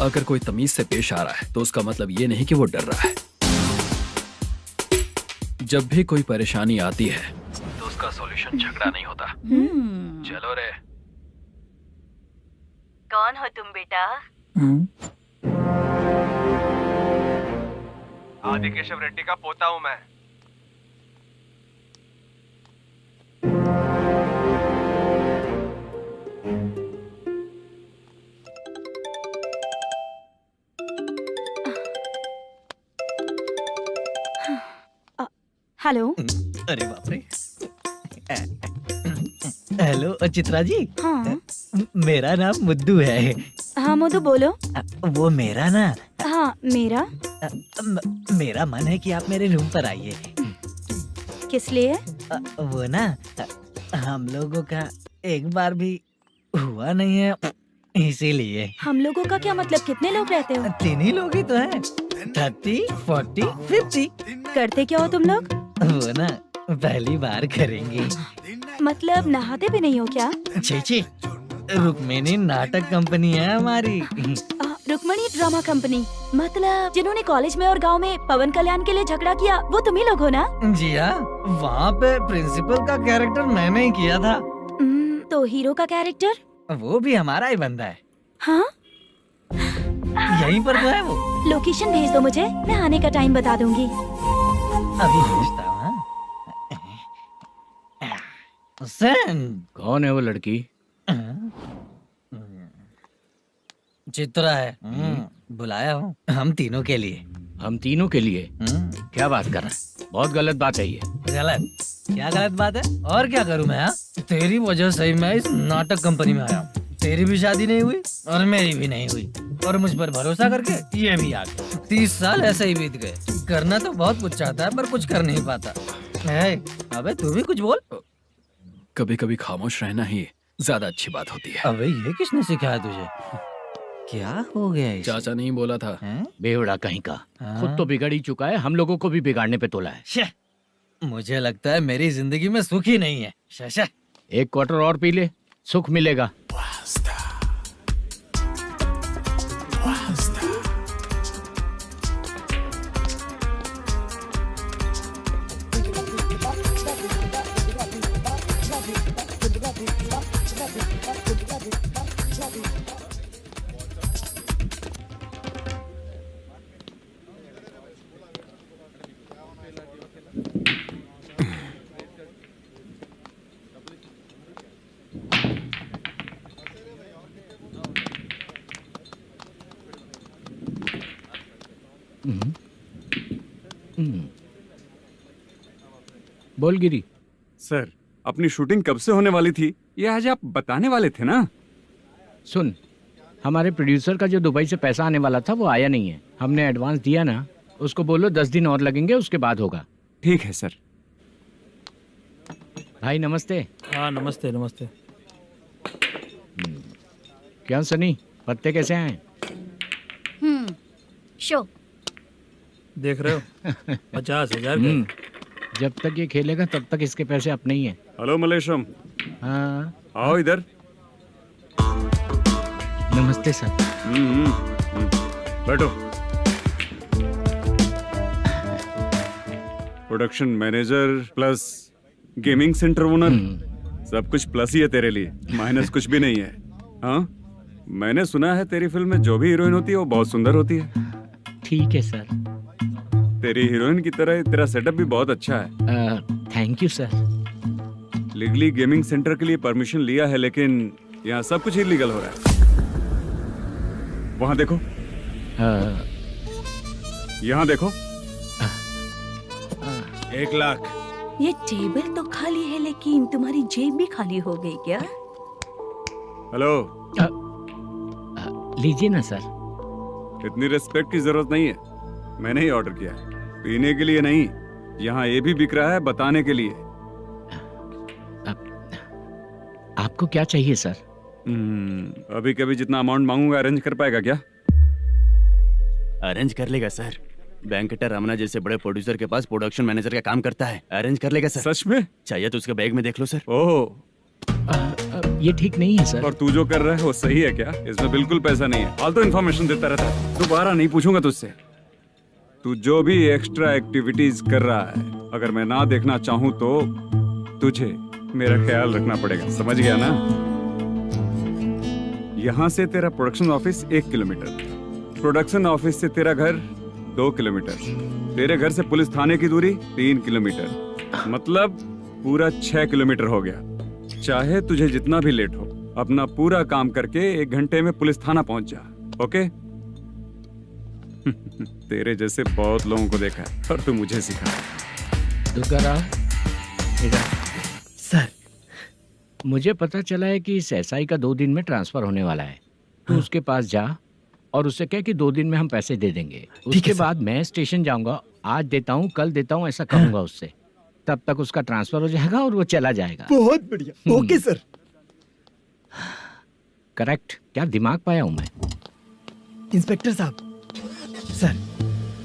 अगर कोई तमीज से पेश आ रहा है तो उसका मतलब ये नहीं कि वो डर रहा है। जब भी कोई परेशानी आती है तो उसका सॉल्यूशन झगड़ा नहीं होता। चलो रे। कौन हो तुम बेटा? आदि केशव रेड्डी का पोता हूँ मैं। हेलो। अरे बाप रे। हेलो चित्रा जी। हाँ। मेरा नाम मुद्दू है। हाँ मधु बोलो। वो मेरा ना। हाँ मेरा। मेरा मन है कि आप मेरे रूम पर आइए। किस लिए? वो ना, हम लोगों का एक बार भी हुआ नहीं है, इसीलिए। हम लोगों का क्या मतलब? कितने लोग रहते हो? 3 ही लोग ही तो हैं। 30, 40, 50। करते क्या हो तुम लोग? वो ना पहली बार करेंगे। मतलब नहाते भी नहीं हो क्या? छी छी, रुक्मिणी नाटक कंपनी है हमारी। Rukmani drama company. मतलब जिन्होंने कॉलेज में और गांव में पवन कल्याण के लिए झगड़ा किया, वो तुम ही लोग हो ना? जी हाँ, वहाँ पे प्रिंसिपल का कैरेक्टर मैंने ही किया था। तो हीरो का कैरेक्टर? वो भी हमारा ही बंदा है। हाँ, यहीं पर तो है वो। लोकेशन भेज दो मुझे, मैं आने का टाइम बता दूंगी। अभी भेजता हूँ। कौन है वो लड़की? चित्रा है। बुलाया हूँ हम तीनों के लिए। हम तीनों के लिए? क्या बात कर रहा है? बहुत गलत बात है ये। गलत? क्या गलत बात है? और क्या करूँ मैं? तेरी वजह से ही मैं इस नाटक कंपनी में आया हूँ। तेरी भी शादी नहीं हुई और मेरी भी नहीं हुई, और मुझ पर भरोसा करके ये भी आ गया। 30 साल ऐसे ही बीत गए। करना तो बहुत कुछ चाहता है पर कुछ कर नहीं पाता। अबे तू भी कुछ बोल। कभी कभी खामोश रहना ही ज्यादा अच्छी बात होती है। अबे ये किसने सिखाया तुझे? क्या हो गया इसे? चाचा नहीं बोला था। बेवड़ा कहीं का। खुद तो बिगड़ ही चुका है, हम लोगों को भी बिगाड़ने पे तोला है। मुझे लगता है मेरी जिंदगी में सुख ही नहीं है। शशा, एक क्वार्टर और पी ले, सुख मिलेगा। बोल गिरी। सर, अपनी शूटिंग कब से होने वाली थी ये आज आप बताने वाले थे ना? सुन, हमारे प्रोड्यूसर का जो दुबई से पैसा आने वाला था वो आया नहीं है। हमने एडवांस दिया ना, उसको बोलो 10 दिन और लगेंगे, उसके बाद होगा। ठीक है सर। भाई नमस्ते। हाँ नमस्ते नमस्ते। क्या सनी, पत्ते कैसे आए? शो देख रहे हो 50,000 का। जब तक ये खेलेगा तब तक इसके पैसे अपने ही हैं। हेलो मलेशम। हाँ आओ इधर। नमस्ते सर। बैठो। Production manager plus gaming centre owner, सब कुछ प्लस ही है तेरे लिए, माइनस कुछ भी नहीं है। हाँ, मैंने सुना है तेरी फिल्म में जो भी हीरोइन होती है वो बहुत सुंदर होती है। ठीक है सर। तेरी हीरोइन की तरह तेरा सेटअप भी बहुत अच्छा है। Thank you sir. Legally gaming centre के लिए परमिशन लिया है, लेकिन यहाँ सब कुछ इलीगल हो रहा है। वहाँ देखो, यहाँ देखो। 1 लाख। ये टेबल तो खाली है लेकिन तुम्हारी जेब भी खाली हो गई क्या? हेलो। लीजिए ना सर। इतनी रिस्पेक्ट की जरूरत नहीं है, मैंने ही ऑर्डर किया है। पीने के लिए नहीं, यहाँ ये भी बिक रहा है बताने के लिए। आपको क्या चाहिए सर? अभी कभी जितना अमाउंट मांगूंगा अरेंज कर पाएगा क्या? अरेंज कर लेगा सर। वेंकटर रमना जैसे बड़े प्रोड्यूसर के पास प्रोडक्शन मैनेजर का काम करता है, अरेंज कर लेगा सर। सच में? चाहिए तो उसके बैग में देख लो सर। ओह, ये ठीक नहीं है सर। और तू जो कर रहा है वो सही है क्या? इसमें बिल्कुल पैसा नहीं है, फालतू इन्फॉर्मेशन देता रहता है। दोबारा नहीं पूछूंगा तुझसे। तू जो भी एक्स्ट्रा एक्टिविटीज कर रहा है, अगर मैं ना देखना चाहूँ तो तुझे मेरा ख्याल रखना पड़ेगा, समझ गया ना? यहाँ से तेरा production office 1 kilometre, production office से तेरा घर 2 किलोमीटर, तेरे घर से पुलिस थाने की दूरी 3 किलोमीटर, मतलब पूरा 6 किलोमीटर हो गया। चाहे तुझे जितना भी लेट हो, अपना पूरा काम करके 1 घंटे में पुलिस थाना पहुंच जा, ओके? तेरे जैसे बहुत लोगों को देखा है और तू मुझे सिखा। सर, मुझे पता चला है कि इस एसआई का 2 दिन में ट्रांसफर होने वाला है। तो उसके पास जा और उससे कह कि 2 दिन में हम पैसे दे देंगे। उसके बाद मैं स्टेशन जाऊंगा, आज देता हूँ कल देता हूँ ऐसा कहूंगा उससे। तब तक उसका ट्रांसफर हो जाएगा और वो चला जाएगा। बहुत बढ़िया, ओके सर। करेक्ट। क्या दिमाग पाया हूँ मैं। इंस्पेक्टर साहब, सर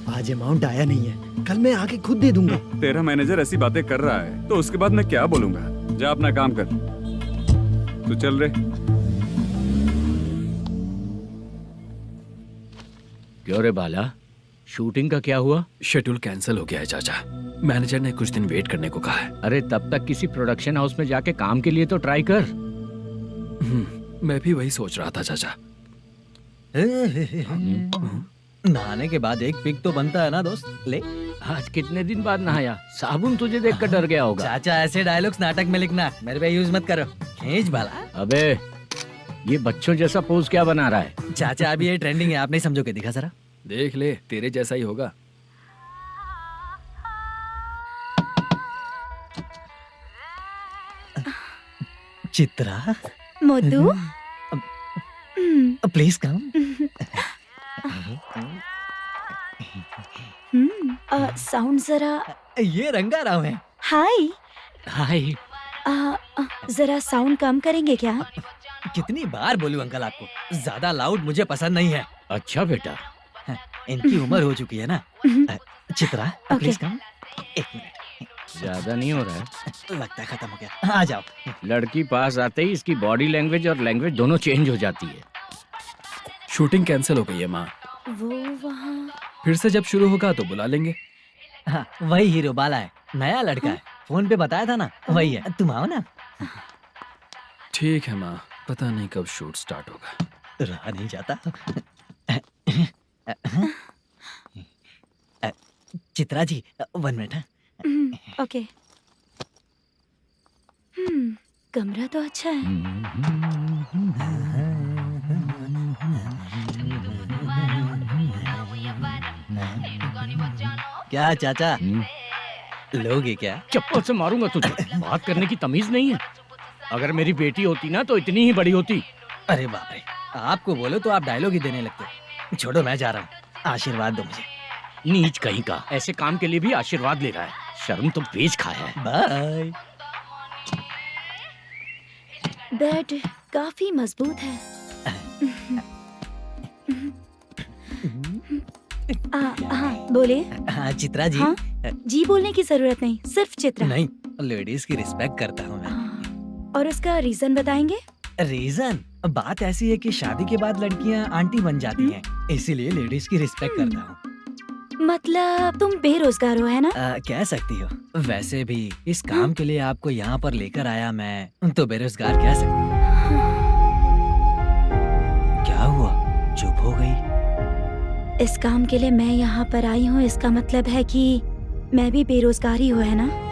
आज अमाउंट आया नहीं है, कल मैं आके खुद दे दूंगा। तेरा मैनेजर ऐसी बातें कर रहा है तो उसके बाद मैं क्या बोलूंगा? जा अपना काम कर। तू चल रे। क्यों रे बाला, शूटिंग का क्या हुआ? शेड्यूल कैंसिल हो गया है चाचा। मैनेजर ने कुछ दिन वेट करने को कहा है। अरे तब तक किसी प्रोडक्शन हाउस में जाके काम के लिए तो ट्राई कर। मैं भी वही सोच रहा था चाचा। नहाने के बाद एक पिक तो बनता है ना दोस्त। ले, आज कितने दिन बाद नहाया? साबुन तुझे देखकर डर गया होगा। चाचा ऐसे डायलॉग्स नाटक में लिखना, मेरे पे यूज मत करो। खींच बाला। अबे ये बच्चों जैसा पोज क्या बना रहा है? चाचा अभी ये ट्रेंडिंग है, आप नहीं समझोगे। दिखा जरा। देख ले, तेरे जैसा ही होगा। Chitra, Modu, please come. Sound जरा। ये रंगाराव है। हाय। हाय। जरा साउंड कम करेंगे क्या? कितनी बार बोलूं अंकल आपको, ज्यादा लाउड मुझे पसंद नहीं है। अच्छा बेटा, इनकी उम्र हो चुकी है ना। Chitra please come. एक मिनट, ज्यादा नहीं हो रहा है? लगता है खत्म हो गया। आ जाओ। लड़की पास आते ही इसकी बॉडी लैंग्वेज और लैंग्वेज दोनों चेंज हो जाती है। शूटिंग कैंसिल हो गई है माँ। वो वहाँ। फिर से जब शुरू होगा तो बुला लेंगे। हाँ, वही हीरो बाला है, नया लड़का है। फोन पे बताया था ना, वही है। तुम आओ ना। ठीक है माँ, पता नहीं कब शूट स्टार्ट होगा। रहा नहीं जाता। चित्रा जी 1 मिनट। ओके। कमरा तो अच्छा है। क्या चाचा, लोगे क्या? चप्पल से मारूंगा तुझे। बात करने की तमीज नहीं है। अगर मेरी बेटी होती ना तो इतनी ही बड़ी होती। अरे बाप रे, आपको बोलो तो आप डायलॉग ही देने लगते। छोड़ो, मैं जा रहा हूँ। आशीर्वाद दो मुझे। नीच कहीं का, ऐसे काम के लिए भी आशीर्वाद ले रहा है। शर्म तो पेच खाया है। बाय। बेड काफी मजबूत है। हाँ बोले। हाँ चित्रा जी। हाँ? जी बोलने की जरूरत नहीं, सिर्फ चित्रा। नहीं, लेडीज की रिस्पेक्ट करता हूँ मैं। और उसका रीजन बताएंगे? रीजन? बात ऐसी है कि शादी के बाद लड़कियाँ आंटी बन जाती हैं, इसीलिए लेडीज की रिस्पेक्ट करता हूँ। मतलब तुम बेरोजगार हो, है ना? कह सकती हो। वैसे भी इस काम के लिए आपको यहाँ पर लेकर आया मैं, तो बेरोजगार कह सकती हूँ। क्या हुआ, चुप हो गई? इस काम के लिए मैं यहाँ पर आई हूँ, इसका मतलब है कि मैं भी बेरोजगार ही हूँ, है ना?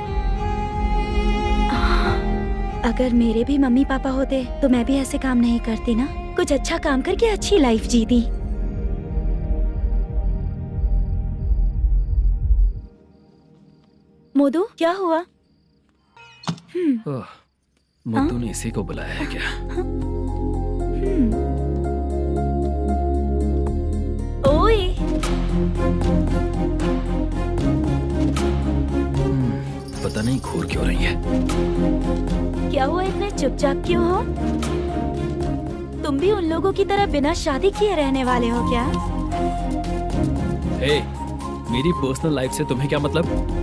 अगर मेरे भी मम्मी पापा होते तो मैं भी ऐसे काम नहीं करती ना। कुछ अच्छा काम करके अच्छी लाइफ जीती। मोदू, क्या हुआ? मोदू ने इसी को बुलाया है क्या? ओए। पता नहीं घूर क्यों रही है। क्या हुआ, इतने चुपचाप क्यों हो? तुम भी उन लोगों की तरह बिना शादी किए रहने वाले हो क्या? हे, मेरी पर्सनल लाइफ से तुम्हें क्या मतलब?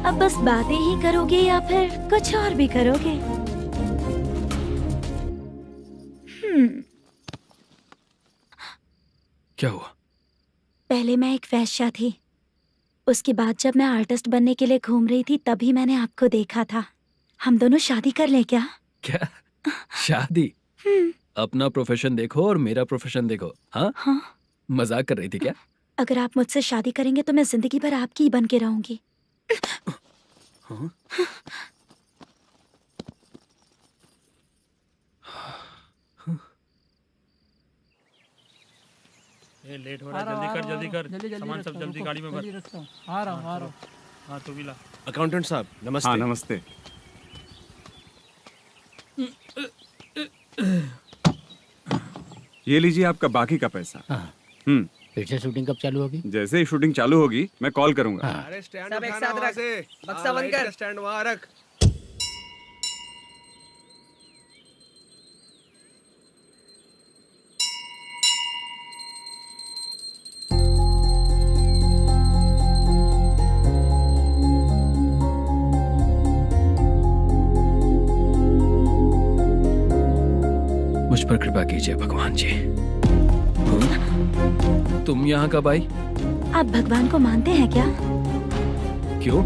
अब बस बातें ही करोगे या फिर कुछ और भी करोगे? क्या हुआ? पहले मैं एक वेश्या थी, उसके बाद जब मैं आर्टिस्ट बनने के लिए घूम रही थी तभी मैंने आपको देखा था। हम दोनों शादी कर ले क्या? क्या शादी? अपना प्रोफेशन देखो और मेरा प्रोफेशन देखो। हाँ? हाँ। मजाक कर रही थी क्या? अगर आप मुझसे शादी करेंगे तो मैं जिंदगी भर आपकी ही बन के रहूंगी। हाँ? ये लेट हो रहा है, जल्दी कर। सामान सब जल्दी गाड़ी में भर। आ रहा हूँ। हाँ तो भी ला। अकाउंटेंट साहब नमस्ते। हाँ नमस्ते। ये लीजिए आपका बाकी का पैसा। फिर से शूटिंग कब चालू होगी? जैसे ही शूटिंग चालू होगी मैं कॉल करूंगा। अरे स्टैंड सब एक साथ रख, बक्सा बंद कर। स्टैंड वहाँ रख। मुझ पर कृपा कीजिए भगवान जी। तुम यहाँ कब आई? आप भगवान को मानते हैं क्या? क्यों?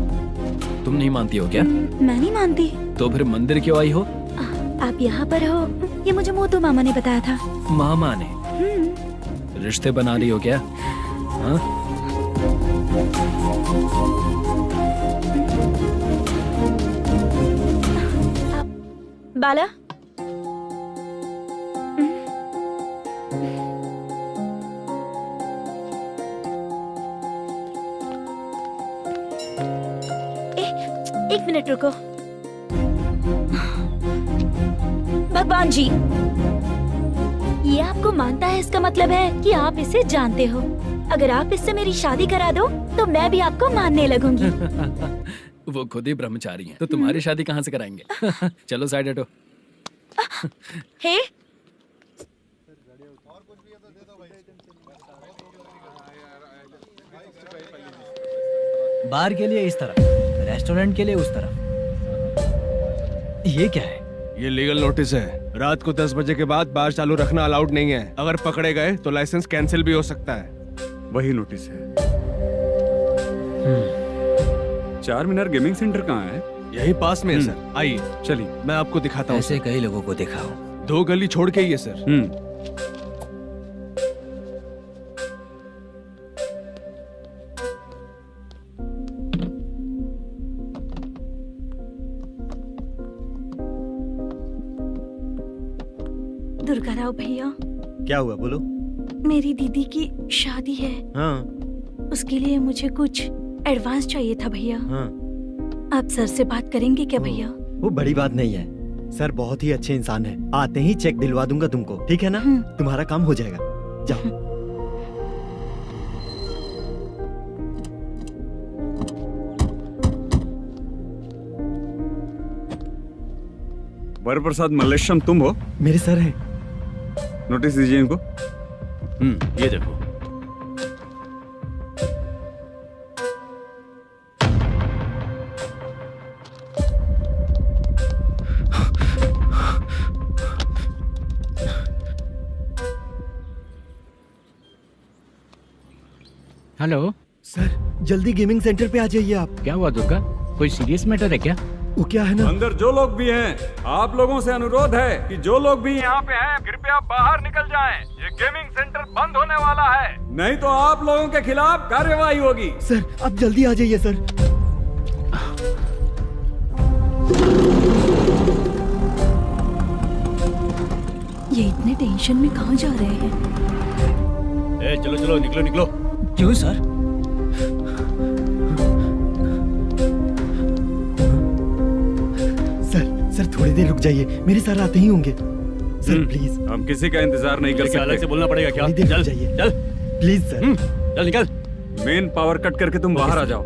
तुम नहीं मानती हो क्या? मैं नहीं मानती। तो फिर मंदिर क्यों आई हो? आप यहाँ पर हो ये मुझे मोटू मामा ने बताया था। मामा ने? रिश्ते बना रही हो क्या? हाँ? बाला, एक मिनट रुको। भगवान जी, ये आपको मानता है, इसका मतलब है कि आप इसे जानते हो। अगर आप इससे मेरी शादी करा दो तो मैं भी आपको मानने लगूंगी। वो खुद ही ब्रह्मचारी हैं, तो तुम्हारी शादी कहाँ से कराएंगे? चलो साइड हटो। हे, बार के लिए इस तरफ, रेस्टोरेंट के लिए उस तरफ। ये क्या है? ये लीगल नोटिस है। रात को 10 बजे के बाद बार चालू रखना अलाउड नहीं है। अगर पकड़े गए तो लाइसेंस कैंसिल भी हो सकता है। वही नोटिस है। चार मीनार गेमिंग सेंटर कहाँ है? यही पास में है सर। आइए चलिए मैं आपको दिखाता हूँ। ऐसे कई लोगों को देखा हूँ। 2 गली छोड़ के ही है सर। दुर्गा राव भैया, क्या हुआ बोलो। मेरी दीदी की शादी है। हाँ उसके लिए मुझे कुछ एडवांस चाहिए था भैया। हाँ आप सर से बात करेंगे क्या भैया? वो बड़ी बात नहीं है। सर बहुत ही अच्छे इंसान है। आते ही चेक दिलवा दूंगा तुमको, ठीक है ना? तुम्हारा काम हो जाएगा। जाओ। वरप्रसाद मल्लेश्वरम तुम हो? मेरे सर हैं। नोटिस दीजिए इनको। ये देखो। हेलो सर, जल्दी गेमिंग सेंटर पे आ जाइए आप। क्या हुआ दुर्गा? कोई सीरियस मैटर है क्या? वो क्या है ना, अंदर जो लोग भी हैं, आप लोगों से अनुरोध है कि जो लोग भी यहाँ पे हैं, कृपया बाहर निकल जाएं। ये गेमिंग सेंटर बंद होने वाला है, नहीं तो आप लोगों के खिलाफ कार्यवाही होगी। सर आप जल्दी आ जाइए सर। ये इतने टेंशन में कहाँ जा रहे हैं? चलो चलो निकलो निकलो। क्यों सर? सर थोड़ी देर रुक जाइए, मेरे सर आते ही होंगे। Sir please. हम किसी का इंतजार नहीं कर सकते। अलग से बोलना पड़ेगा क्या? चल जाइए, चल प्लीज सर। चल निकल। मेन पावर कट करके तुम बाहर आ जाओ।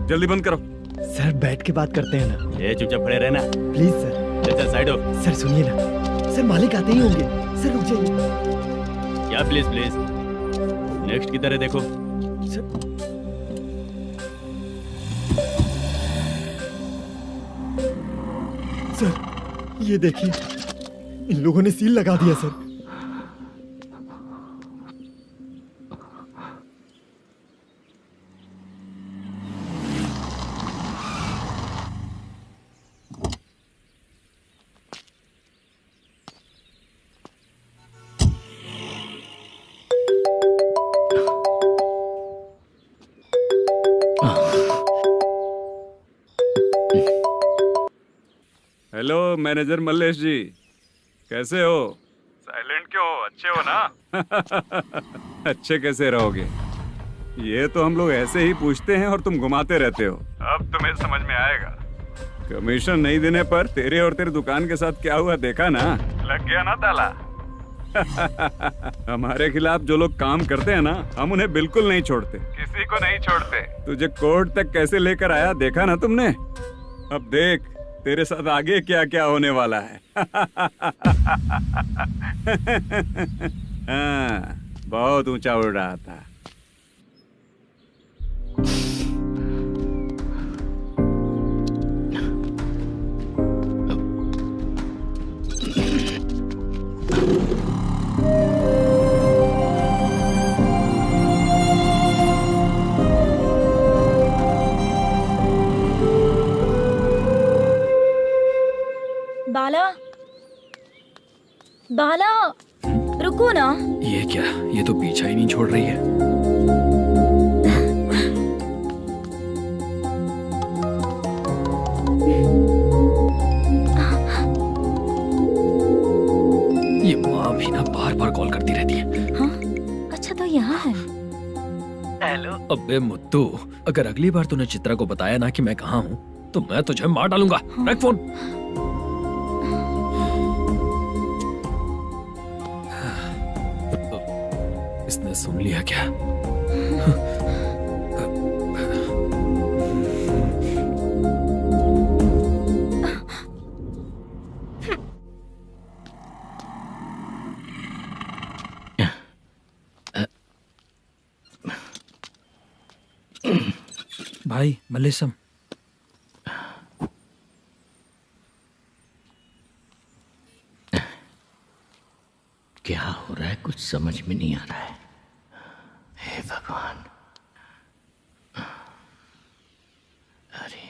जल्दी बंद करो। सर बैठ के बात करते हैं ना। ये चुपचाप खड़े रहना प्लीज सर। चल साइड हो। सर सुनिए ना, सर मालिक आते ही होंगे। सर रुक जाइए। क्या प्लीज प्लीज? नेक्स्ट की तरह देखो। सर ये देखिए, इन लोगों ने सील लगा दिया सर। हेलो मैनेजर मल्लेश जी, कैसे हो? साइलेंट क्यों हो? अच्छे हो ना? अच्छे कैसे रहोगे? ये तो हम लोग ऐसे ही पूछते हैं और तुम घुमाते रहते हो। अब तुम्हें समझ में आएगा। कमीशन नहीं देने पर तेरे और तेरी दुकान के साथ क्या हुआ देखा ना? लग गया ना ताला। हमारे खिलाफ जो लोग काम करते हैं ना, हम उन्हें बिल्कुल नहीं छोड़ते, किसी को नहीं छोड़ते। तुझे कोर्ट तक कैसे लेकर आया देखा ना तुमने? अब देख तेरे साथ आगे क्या क्या होने वाला है। हाँ, बहुत ऊंचा उड़ रहा था। बाला रुको ना। ये क्या, ये तो पीछा ही नहीं छोड़ रही है। ये माँ भी ना बार बार कॉल करती रहती है। हाँ अच्छा तो यहाँ है। हेलो। अबे मुत्तू, अगर अगली बार तूने चित्रा को बताया ना कि मैं कहाँ हूँ तो मैं तुझे मार डालूंगा। रख फोन। इसने सुन लिया क्या? भाई मल्लेशम, क्या हो रहा है कुछ समझ में नहीं आ रहा है। हे भगवान। अरे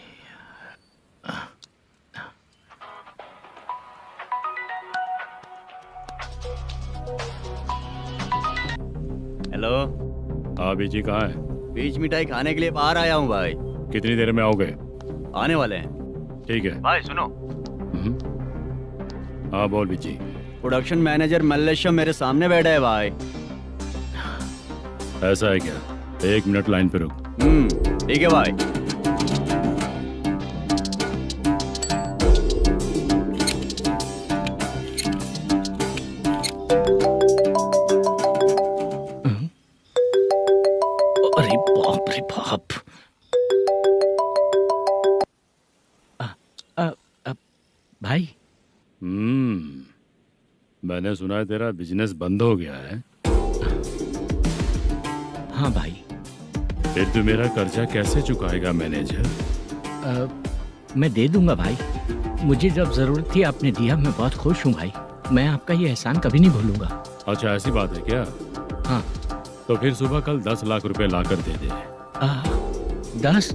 हेलो। हाँ बीजी कहाँ है? बीच मिठाई खाने के लिए बाहर आया हूँ भाई। कितनी देर में आओगे? आने वाले हैं। ठीक है। भाई सुनो, हाँ बोल बीजी। प्रोडक्शन मैनेजर मल्लेशम मेरे सामने बैठा है भाई। ऐसा है क्या? 1 मिनट लाइन पे रुक। ठीक है भाई। अरे बाप रे बाप। भाई मैंने सुना है तेरा बिजनेस बंद हो गया है। हाँ भाई। फिर तू मेरा कर्जा कैसे चुकाएगा मैनेजर? मैं दे दूंगा भाई। मुझे जब जरूरत थी आपने दिया, मैं बहुत खुश हूँ भाई। मैं आपका ये एहसान कभी नहीं भूलूंगा। अच्छा ऐसी बात है क्या? हाँ। तो फिर सुबह कल 10 लाख रुपए लाकर दे दे। 10?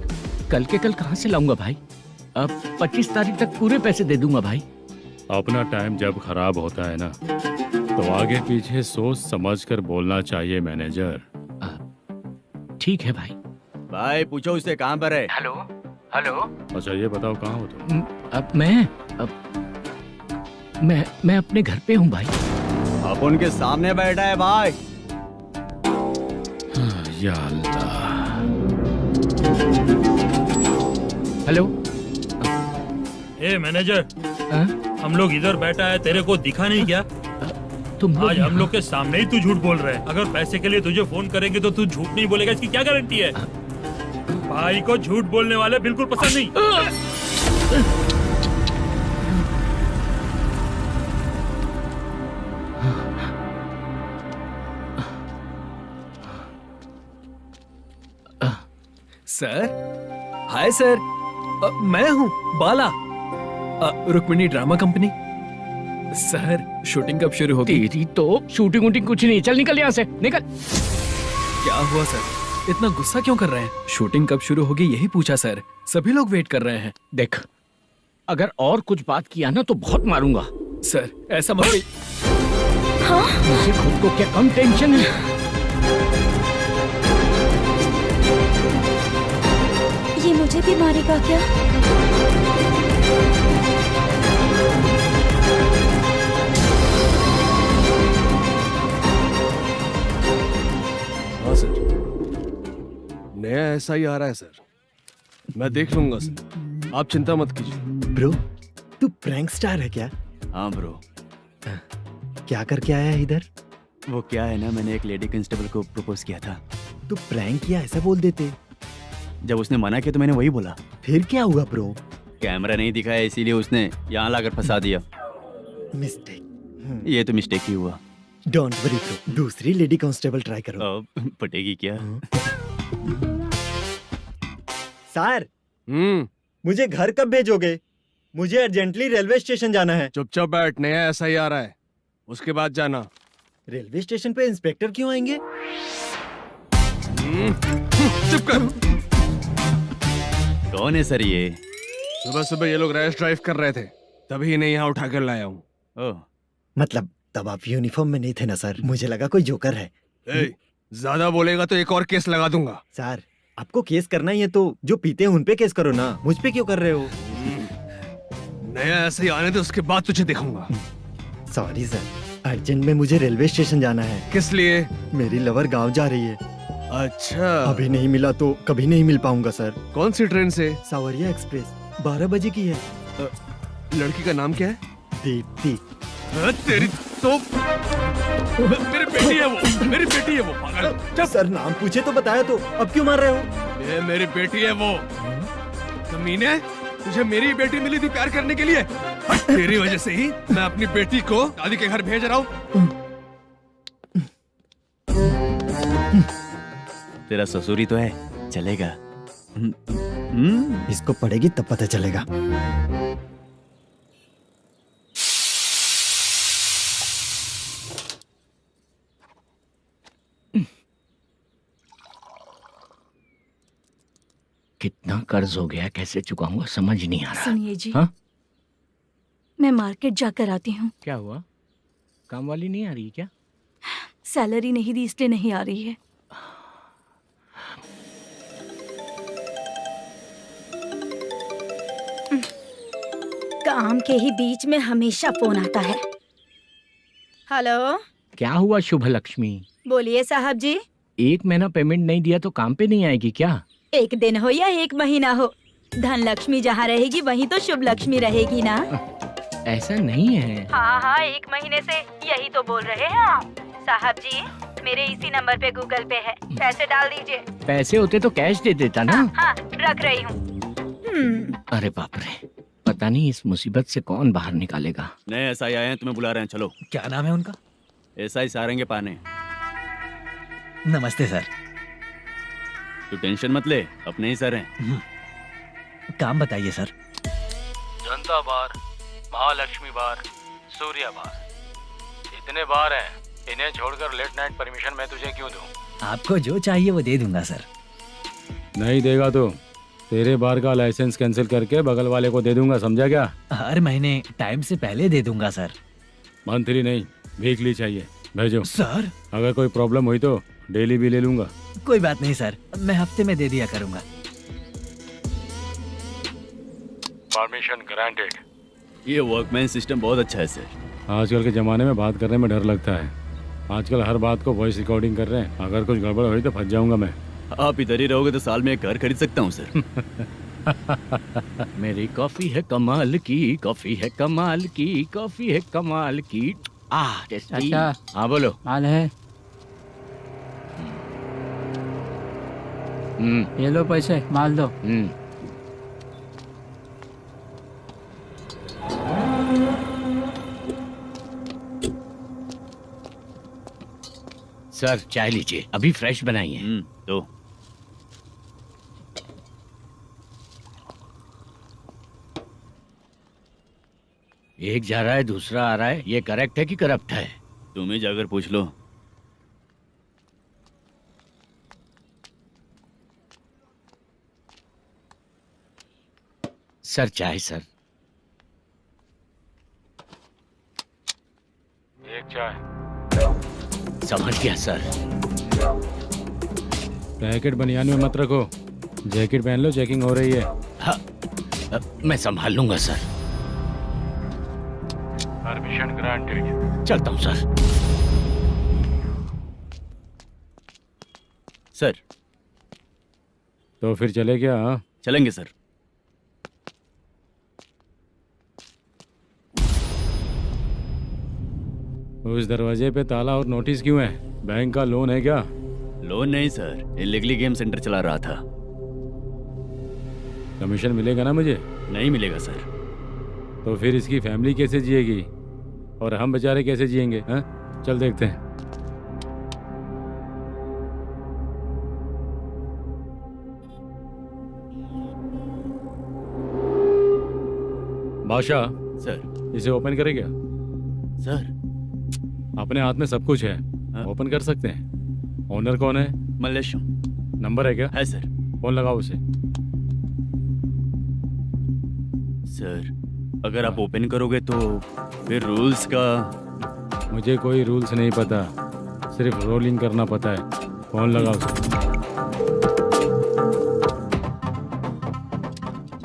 कल के कल कहाँ से लाऊंगा भाई? अब 25 तारीख तक पूरे पैसे दे दूंगा भाई। अपना टाइम जब खराब होता है ना तो आगे पीछे सोच समझ कर बोलना चाहिए मैनेजर। ठीक है भाई। भाई पूछो उससे कहाँ पर है। Hello hello. अच्छा ये बताओ कहाँ हो तुम? अब मैं अपने घर पे हूँ भाई। अब उनके सामने बैठा है भाई। या अल्लाह। हेलो। ए मैनेजर, हम लोग इधर बैठा है, तेरे को दिखा नहीं क्या? तुम आज हम लोग के सामने ही तू झूठ बोल रहा है। अगर पैसे के लिए तुझे फोन करेंगे तो तू झूठ नहीं बोलेगा, इसकी क्या गारंटी है? भाई को झूठ बोलने वाले बिल्कुल पसंद नहीं। सर, हाय सर, मैं हूँ Bala, Rukmini drama company. Sir shooting कब शुरू होगी? तेरी तो शूटिंग वूटिंग कुछ नहीं। चल निकल यहाँ से, निकल। क्या हुआ सर, इतना गुस्सा क्यों कर रहे हैं? शूटिंग कब शुरू होगी यही पूछा सर, सभी लोग वेट कर रहे हैं। देख, अगर और कुछ बात किया ना तो बहुत मारूंगा। सर ऐसा मत। हाँ? मुझे खुद को क्या कम टेंशन है? ये मुझे भी मारेगा क्या? हाँ सर, नया ऐसा ही आ रहा है सर। मैं देख लूंगा सर, आप चिंता मत कीजिए। ब्रो, तू प्रैंक स्टार है क्या? हाँ ब्रो। क्या करके आया है इधर? वो क्या है ना, मैंने एक लेडी कांस्टेबल को प्रपोज किया था। तू प्रैंक किया ऐसा बोल देते। जब उसने मना किया तो मैंने वही बोला। फिर क्या हुआ ब्रो? कैमरा नहीं दिखाया इसीलिए उसने यहाँ लाकर फंसा दिया। मिस्टेक। ये तो मिस्टेक ही हुआ। डोंट वरी ब्रो, दूसरी लेडी कांस्टेबल ट्राई करो। पटेगी क्या? सर, मुझे घर कब भेजोगे? मुझे अर्जेंटली रेलवे स्टेशन जाना है। चुपचाप बैठ, नया ऐसा ही आ रहा है, उसके बाद जाना। रेलवे स्टेशन पे इंस्पेक्टर क्यों आएंगे? चुप कर। कौन है सर ये? सुबह सुबह ये लोग रैश ड्राइव कर रहे थे, तभी इन्हें यहाँ उठा कर लाया हूँ। मतलब तब आप यूनिफॉर्म में नहीं थे ना सर, मुझे लगा कोई जोकर है। ज्यादा बोलेगा तो एक और केस लगा दूंगा। सर आपको केस करना ही है तो जो पीते हैं उन पे केस करो ना, मुझ पे क्यों कर रहे हो? नया ऐसे ही आने दे, उसके बाद तुझे दिखाऊंगा। सॉरी सर, अर्जेंट में मुझे रेलवे स्टेशन जाना है। किस लिए? मेरी लवर गांव जा रही है। अच्छा, अभी नहीं मिला तो कभी नहीं मिल पाऊंगा सर। कौन सी ट्रेन से? सावरिया एक्सप्रेस 12 बजे की है। लड़की का नाम क्या है? दीप्ति। तेरी तो मेरी बेटी है वो, मेरी बेटी है वो, पागल। सर नाम पूछे तो बताया तो अब क्यों मार रहे हो? ये मेरी बेटी है वो। कमीने, तुझे मेरी बेटी मिली थी प्यार करने के लिए, तेरी वजह से ही मैं अपनी बेटी को दादी के घर भेज रहा हूँ। तेरा ससुरी तो है, चलेगा। इसको पड़ेगी तब पता चलेगा। कितना कर्ज हो गया, कैसे चुकाऊंगा समझ नहीं आ रहा। सुनिए जी, हाँ? मैं मार्केट जाकर आती हूँ। क्या हुआ? काम वाली नहीं आ रही क्या? सैलरी नहीं दी इसलिए नहीं आ रही है। काम के ही बीच में हमेशा फोन आता है। हेलो, क्या हुआ शुभ लक्ष्मी? बोलिए साहब जी। 1 महीना पेमेंट नहीं दिया तो काम पे नहीं आएगी क्या? 1 दिन हो या 1 महीना हो, धन लक्ष्मी जहाँ रहेगी वहीं तो शुभ लक्ष्मी रहेगी ना। ऐसा नहीं है। हाँ हाँ, 1 महीने से यही तो बोल रहे हैं आप। साहब जी, मेरे इसी नंबर पे गूगल पे है, पैसे डाल दीजिए। पैसे होते तो कैश दे देता ना। हाँ, रख रही हूँ। अरे बाप रे, पता नहीं इस मुसीबत से कौन बाहर निकालेगा। नए एसआई आए हैं, तुम्हें बुला रहे हैं, चलो। क्या नाम है उनका? एसआई सारंगे पाने। नमस्ते सर। तू टेंशन मत ले, अपने ही सर हैं। काम बताइए सर। जनता बार, महालक्ष्मी बार, सूर्या बार, इतने बार हैं। इन्हें छोड़कर लेट नाइट परमिशन मैं तुझे क्यों दूं? आपको जो चाहिए वो दे दूंगा सर। नहीं देगा तो तेरे बार का लाइसेंस कैंसिल करके बगल वाले को दे दूंगा, समझा क्या? हर महीने टाइम से पहले दे दूंगा सर। मंथली नहीं, वीकली चाहिए, भेजो। सर अगर कोई प्रॉब्लम हुई तो डेली भी ले लूंगा। कोई बात नहीं सर, मैं हफ्ते में दे दिया करूंगा। Permission granted. ये वर्कमैन सिस्टम बहुत अच्छा है सर। आजकल के ज़माने में बात करने में डर लगता है। आजकल हर बात को वॉइस रिकॉर्डिंग कर रहे हैं। अगर कुछ गड़बड़ हुई तो फंस जाऊंगा मैं। आप इधर ही रहोगे तो साल में एक घर खरीद सकता हूँ सर। मेरी कॉफी है कमाल की, कॉफी है कमाल की, कॉफी है कमाल की। टेस्टी। अच्छा। हाँ बोलो। माल है। ये लो पैसे, माल दो। सर चाय लीजिए, अभी फ्रेश बनाई है। तो एक जा रहा है दूसरा आ रहा है, ये करेक्ट है कि करप्ट है? तुम ही जाकर पूछ लो। सर चाय सर। एक चाय। समझ गया सर। पैकेट बनियान में मत रखो, जैकेट पहन लो, चेकिंग हो रही है। हाँ, मैं संभाल लूंगा सर। Permission granted. चलता हूँ सर। सर तो फिर चले क्या? हाँ चलेंगे सर। उस दरवाजे पे ताला और नोटिस क्यों है? बैंक का लोन है क्या? लोन नहीं सर, इलीगली गेम सेंटर चला रहा था। कमीशन मिलेगा ना मुझे? नहीं मिलेगा सर। तो फिर इसकी फैमिली कैसे जिएगी और हम बेचारे कैसे जिएंगे? हाँ चल देखते हैं। बादशाह सर। इसे ओपन करे क्या? सर अपने हाथ में सब कुछ है, ओपन कर सकते हैं। ओनर कौन है? मल्लेशम। नंबर है क्या? है सर। फोन लगाओ उसे। सर अगर आप ओपन करोगे तो फिर रूल्स का मुझे कोई रूल्स नहीं पता, सिर्फ रोलिंग करना पता है। फोन लगाओ उसे।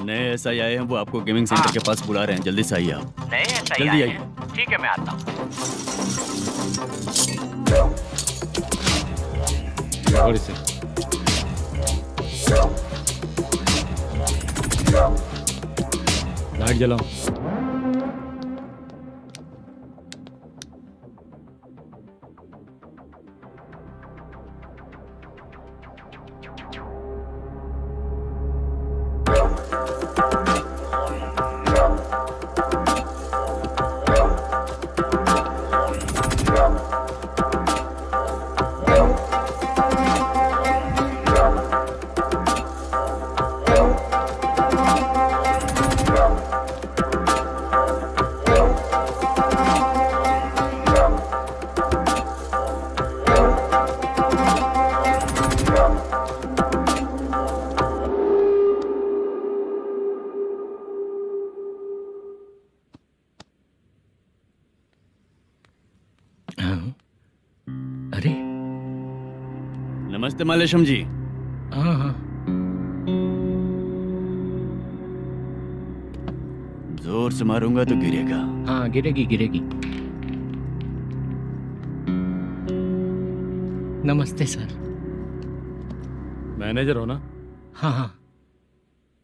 नए SI आए हैं, वो आपको गेमिंग सेंटर के पास बुला रहे हैं, जल्दी से आइए आप। नए SI जल्दी आए आइए। हैं। ठीक है, मैं आता हूँ। पकड़ इसे। लाइट जलाओ। अरे नमस्ते मालेशम जी। हाँ हाँ, जोर से मारूंगा तो गिरेगा। हाँ गिरेगी गिरेगी। नमस्ते सर। मैनेजर हो ना? हाँ हाँ।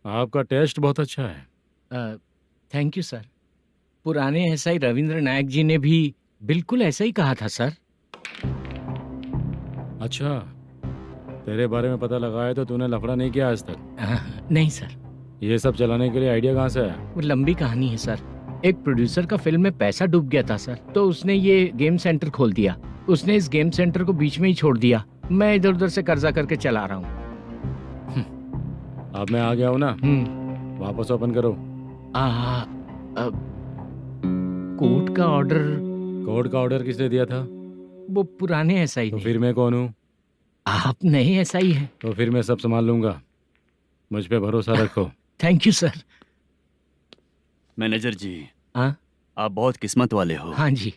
आपका टेस्ट बहुत अच्छा है। Thank you sir. पुराने SI रविंद्र नायक जी ने भी बिल्कुल ऐसा ही कहा था सर। अच्छा, तेरे बारे में पता लगा है तो तूने लफड़ा नहीं किया आज तक? नहीं सर। ये सब चलाने के लिए आइडिया कहाँ से आया? वो लंबी कहानी है सर। एक प्रोड्यूसर का फिल्म में पैसा डूब गया था सर, तो उसने ये गेम सेंटर खोल दिया। उसने इस गेम सेंटर को बीच में ही छोड़ दिया। मैं इधर उधर से कर्जा करके चला रहा हूँ। अब मैं आ गया हूँ ना, वापस ओपन करो। कोर्ट का ऑर्डर। कोर्ट का ऑर्डर किसने दिया था? वो पुराने SI तो ने। फिर मैं कौन हूँ? आप नए SI हैं। तो फिर मैं सब संभाल लूंगा, मुझ पे भरोसा रखो। Thank you sir. मैनेजर जी, हाँ आप बहुत किस्मत वाले हो। हाँ जी।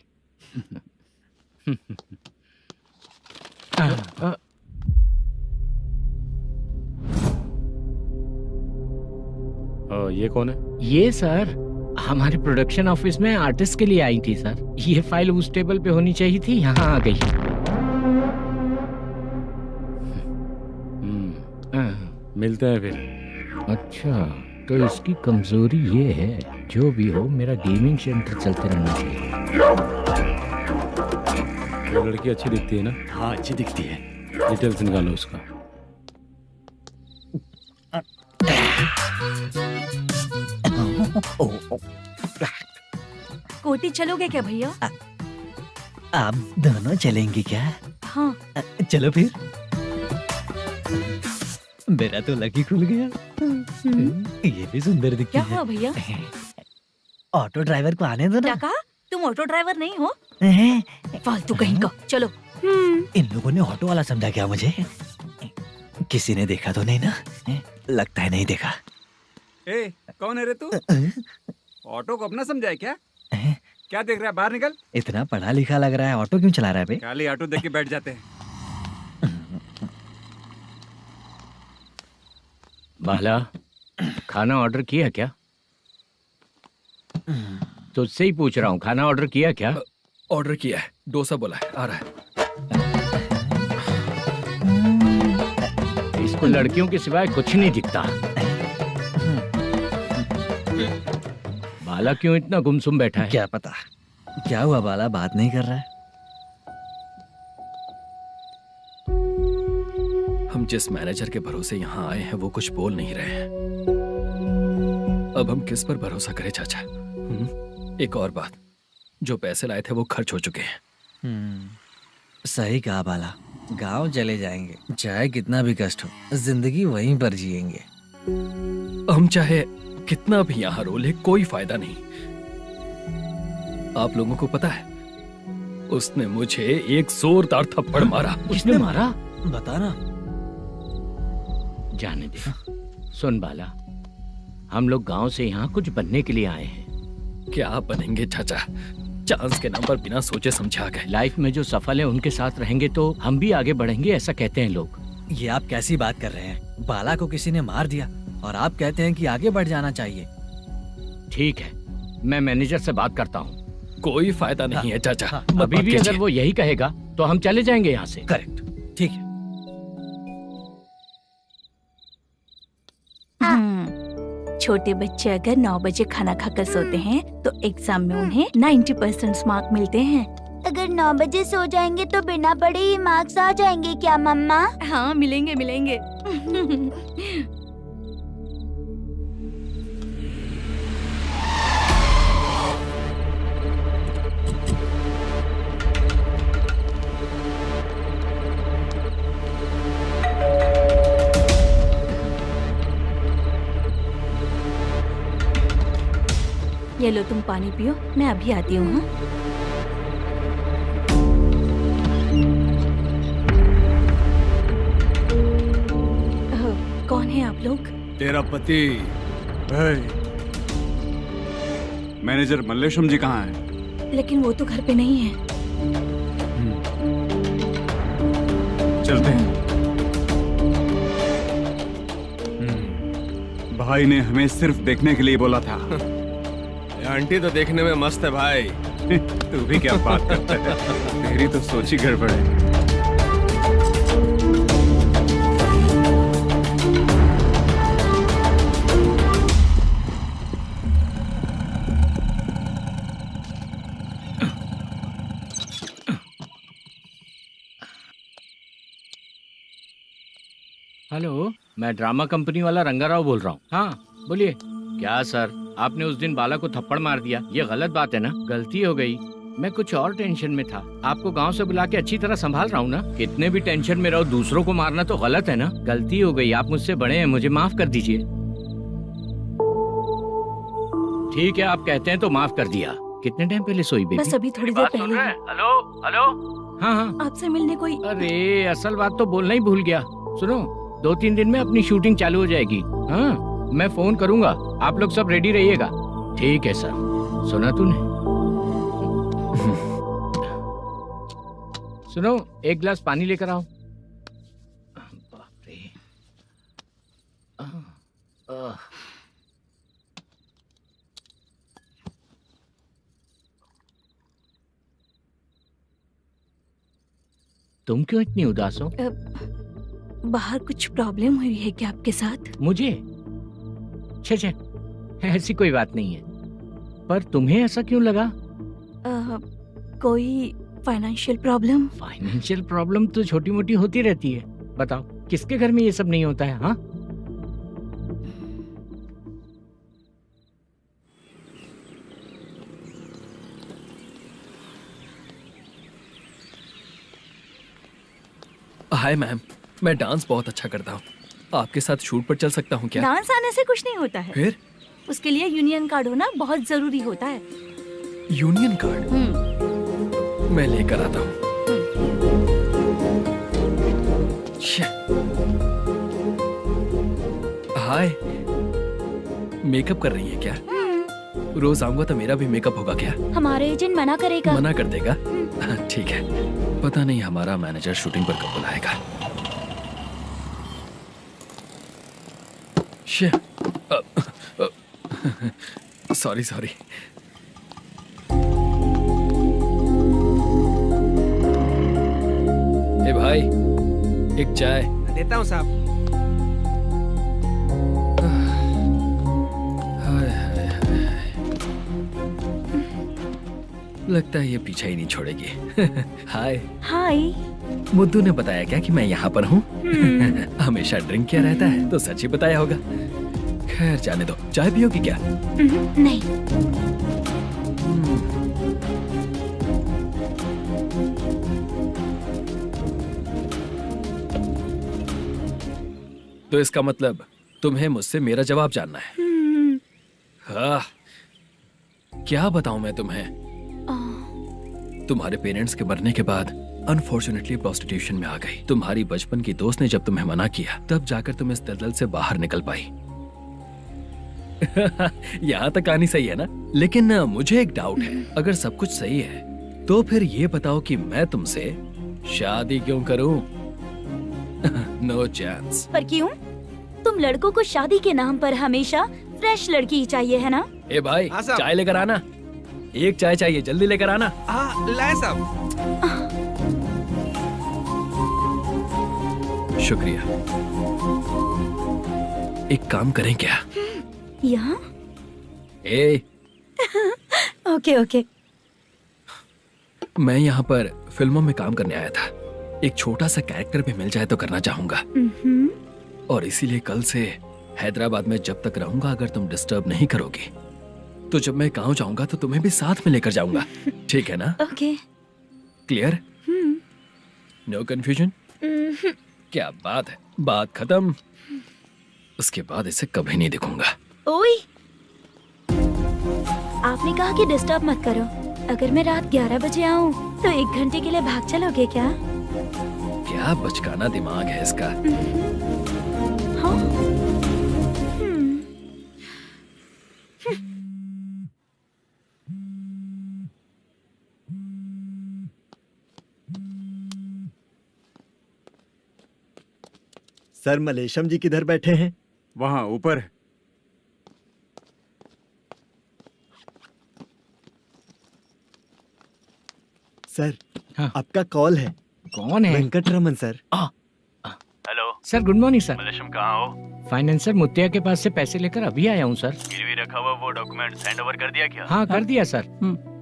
ये कौन है? ये सर हमारे प्रोडक्शन ऑफिस में आर्टिस्ट के लिए आई थी सर। ये फाइल उस टेबल पे होनी चाहिए थी, यहाँ आ गई। मिलते हैं फिर। अच्छा, तो इसकी कमजोरी ये है, जो भी हो मेरा गेमिंग सेंटर चलते रहना चाहिए। वो लड़की अच्छी दिखती है ना? हाँ अच्छी दिखती है। डिटेल्स निकालो उसका। कोटी चलोगे क्या भैया? आप दोनों चलेंगे क्या? हाँ। चलो फिर। मेरा तो लकी खुल गया। ये भी सुंदर दिखती क्या है। हुआ भैया? ऑटो ड्राइवर को आने दो क्या ना। कहा? तुम ऑटो ड्राइवर नहीं हो? फालतू कहीं का। चलो। इन लोगों ने ऑटो वाला समझा क्या मुझे? किसी ने देखा तो नहीं ना? लगता है नहीं देखा। ए, कौन है रे तू? ऑटो को अपना समझा है क्या? क्या देख रहा है? बाहर निकल। इतना पढ़ा लिखा लग रहा है, ऑटो क्यों चला रहा है बे? खाली ऑटो देख के बैठ जाते हैं। बाला, खाना ऑर्डर किया क्या? तुझसे ही पूछ रहा हूँ, खाना ऑर्डर किया क्या? ऑर्डर किया है, डोसा बोला है, आ रहा है। इसको लड़कियों के सिवाय कुछ नहीं दिखता। बाला क्यों इतना गुमसुम बैठा है? क्या पता क्या हुआ, बाला बात नहीं कर रहा है। हम जिस मैनेजर के भरोसे यहाँ आए हैं वो कुछ बोल नहीं रहे हैं। अब हम किस पर भरोसा करें चाचा? एक और बात, जो पैसे लाए थे वो खर्च हो चुके हैं। सही कहा बाला, गांव चले जाएंगे, चाहे कितना भी कष्ट हो, जिंदगी वहीं पर जिएंगे। हम चाहे कितना भी यहाँ रो ले, कोई फायदा नहीं। आप लोगों को पता है, उसने मुझे एक जोरदार थप्पड़ मारा। उसने मारा? बता ना। जाने दे। सुन बाला, हम लोग गांव से यहाँ कुछ बनने के लिए आए हैं। क्या बनेंगे चाचा? चांस के नाम पर बिना सोचे समझे आ गए। लाइफ में जो सफल है उनके साथ रहेंगे तो हम भी आगे बढ़ेंगे, ऐसा कहते हैं लोग। ये आप कैसी बात कर रहे हैं? बाला को किसी ने मार दिया और आप कहते हैं कि आगे बढ़ जाना चाहिए। ठीक है, मैं मैनेजर से बात करता हूँ। कोई फायदा नहीं है चाचा। अभी भी अगर वो यही कहेगा तो हम चले जाएंगे यहाँ से। करेक्ट, ठीक है। छोटे बच्चे अगर 9 बजे खाना खाकर सोते हैं तो एग्जाम में उन्हें 90% मार्क मिलते हैं। अगर 9 बजे सो जाएंगे तो बिना पढ़े ही मार्क्स आ जाएंगे क्या मम्मा? हाँ, मिलेंगे मिलेंगे। ये लो, तुम पानी पियो, मैं अभी आती हूँ। हाँ? कौन है आप लोग? तेरा पति। मैनेजर मल्लेशम जी कहाँ हैं? लेकिन वो तो घर पे नहीं है। चलते हैं। भाई ने हमें सिर्फ देखने के लिए बोला था। आंटी तो देखने में मस्त है भाई। तू भी क्या बात करता है? तेरी तो सोच ही गड़बड़ है। हेलो, मैं ड्रामा कंपनी वाला रंगाराव बोल रहा हूँ। हाँ बोलिए। क्या सर, आपने उस दिन बाला को थप्पड़ मार दिया, ये गलत बात है ना? गलती हो गई, मैं कुछ और टेंशन में था। आपको गांव से बुला के अच्छी तरह संभाल रहा हूँ ना। कितने भी टेंशन में रहो, दूसरों को मारना तो गलत है ना। गलती हो गई, आप मुझसे बड़े हैं, मुझे माफ कर दीजिए। ठीक है, आप कहते हैं तो माफ कर दिया। कितने टाइम पहले सोई बेबी? बस अभी थोड़ी देर पहले। Hello hello. हाँ हाँ, आपसे मिलने कोई। अरे असल बात तो बोलना ही भूल गया। सुनो, 2-3 दिन में अपनी शूटिंग चालू हो जाएगी। हाँ, मैं फोन करूंगा, आप लोग सब रेडी रहिएगा। ठीक है सर। सुना तूने? सुनो, एक गिलास पानी लेकर आओ। बाप रे। तुम क्यों इतनी उदास हो? बाहर कुछ प्रॉब्लम हुई है क्या आपके साथ? मुझे? छे, ऐसी कोई बात नहीं है। पर तुम्हें ऐसा क्यों लगा? कोई फाइनेंशियल प्रॉब्लम? फाइनेंशियल प्रॉब्लम तो छोटी मोटी होती रहती है। बताओ, किसके घर में ये सब नहीं होता है? हाँ, हाय मैम, मैं डांस बहुत अच्छा करता हूँ। आपके साथ शूट पर चल सकता हूँ क्या? डांस आने से कुछ नहीं होता है। फिर? उसके लिए यूनियन कार्ड होना बहुत जरूरी होता है। Union card? मैं लेकर आता हूँ। हाय, मेकअप कर रही है क्या? रोज आऊंगा तो मेरा भी मेकअप होगा क्या? हमारे एजेंट मना करेगा। मना कर देगा? ठीक है, पता नहीं हमारा मैनेजर शूटिंग पर कब बुलाएगा। सॉरी। ए भाई, एक चाय। देता हूँ साहब। लगता है ये पीछा ही नहीं छोड़ेगी। हाय। हाय। मुद्दू ने बताया क्या कि मैं यहाँ पर हूँ? हमेशा ड्रिंक किया रहता है तो सच ही बताया होगा। खैर जाने दो, चाय पियोगी क्या? नहीं। तो इसका मतलब तुम्हें मुझसे मेरा जवाब जानना है? हाँ, क्या बताऊं मैं तुम्हें? तुम्हारे पेरेंट्स के मरने के बाद अनफॉर्चुनेटली प्रोस्टिट्यूशन में आ गई। तुम्हारी बचपन की दोस्त ने जब तुम्हें मना किया, तब जाकर तुम इस दलदल से बाहर निकल पाई। यहाँ तक कहानी सही है ना, लेकिन मुझे एक डाउट है। अगर सब कुछ सही है तो फिर ये बताओ कि मैं तुमसे शादी क्यों करूं? No chance. पर क्यों? तुम लड़कों को शादी के नाम पर हमेशा फ्रेश लड़की ही चाहिए है ना? ए भाई, हाँ साहब। चाय लेकर आना। एक चाय चाहिए, जल्दी लेकर आना। हाँ लाए साहब। शुक्रिया। एक काम करें क्या? यहाँ? ए, ओके ओके। मैं यहाँ पर फिल्मों में काम करने आया था। एक छोटा सा कैरेक्टर भी मिल जाए तो करना चाहूंगा, और इसीलिए कल से हैदराबाद में जब तक रहूंगा, अगर तुम डिस्टर्ब नहीं करोगी तो जब मैं गांव जाऊंगा तो तुम्हें भी साथ में लेकर जाऊंगा। ठीक है ना? ओके। क्लियर? No confusion? क्या बात है, बात खत्म। उसके बाद इसे कभी नहीं दिखूंगा। ओए, आपने कहा कि डिस्टर्ब मत करो। अगर मैं रात 11 बजे आऊँ तो 1 घंटे के लिए भाग चलोगे क्या? क्या बचकाना दिमाग है इसका। हाँ? सर, मलेशम जी किधर बैठे हैं? वहाँ ऊपर। सर, हाँ। आपका कॉल है। कौन है? Venkataraman sir. Hello sir, good morning sir. Malesham कहाँ हो? फाइनेंसर मुत्तिया के पास से पैसे लेकर अभी आया हूँ सर। गिरवी रखा हुआ वो डॉक्यूमेंट सेंड ओवर कर दिया क्या? हाँ, कर दिया सर।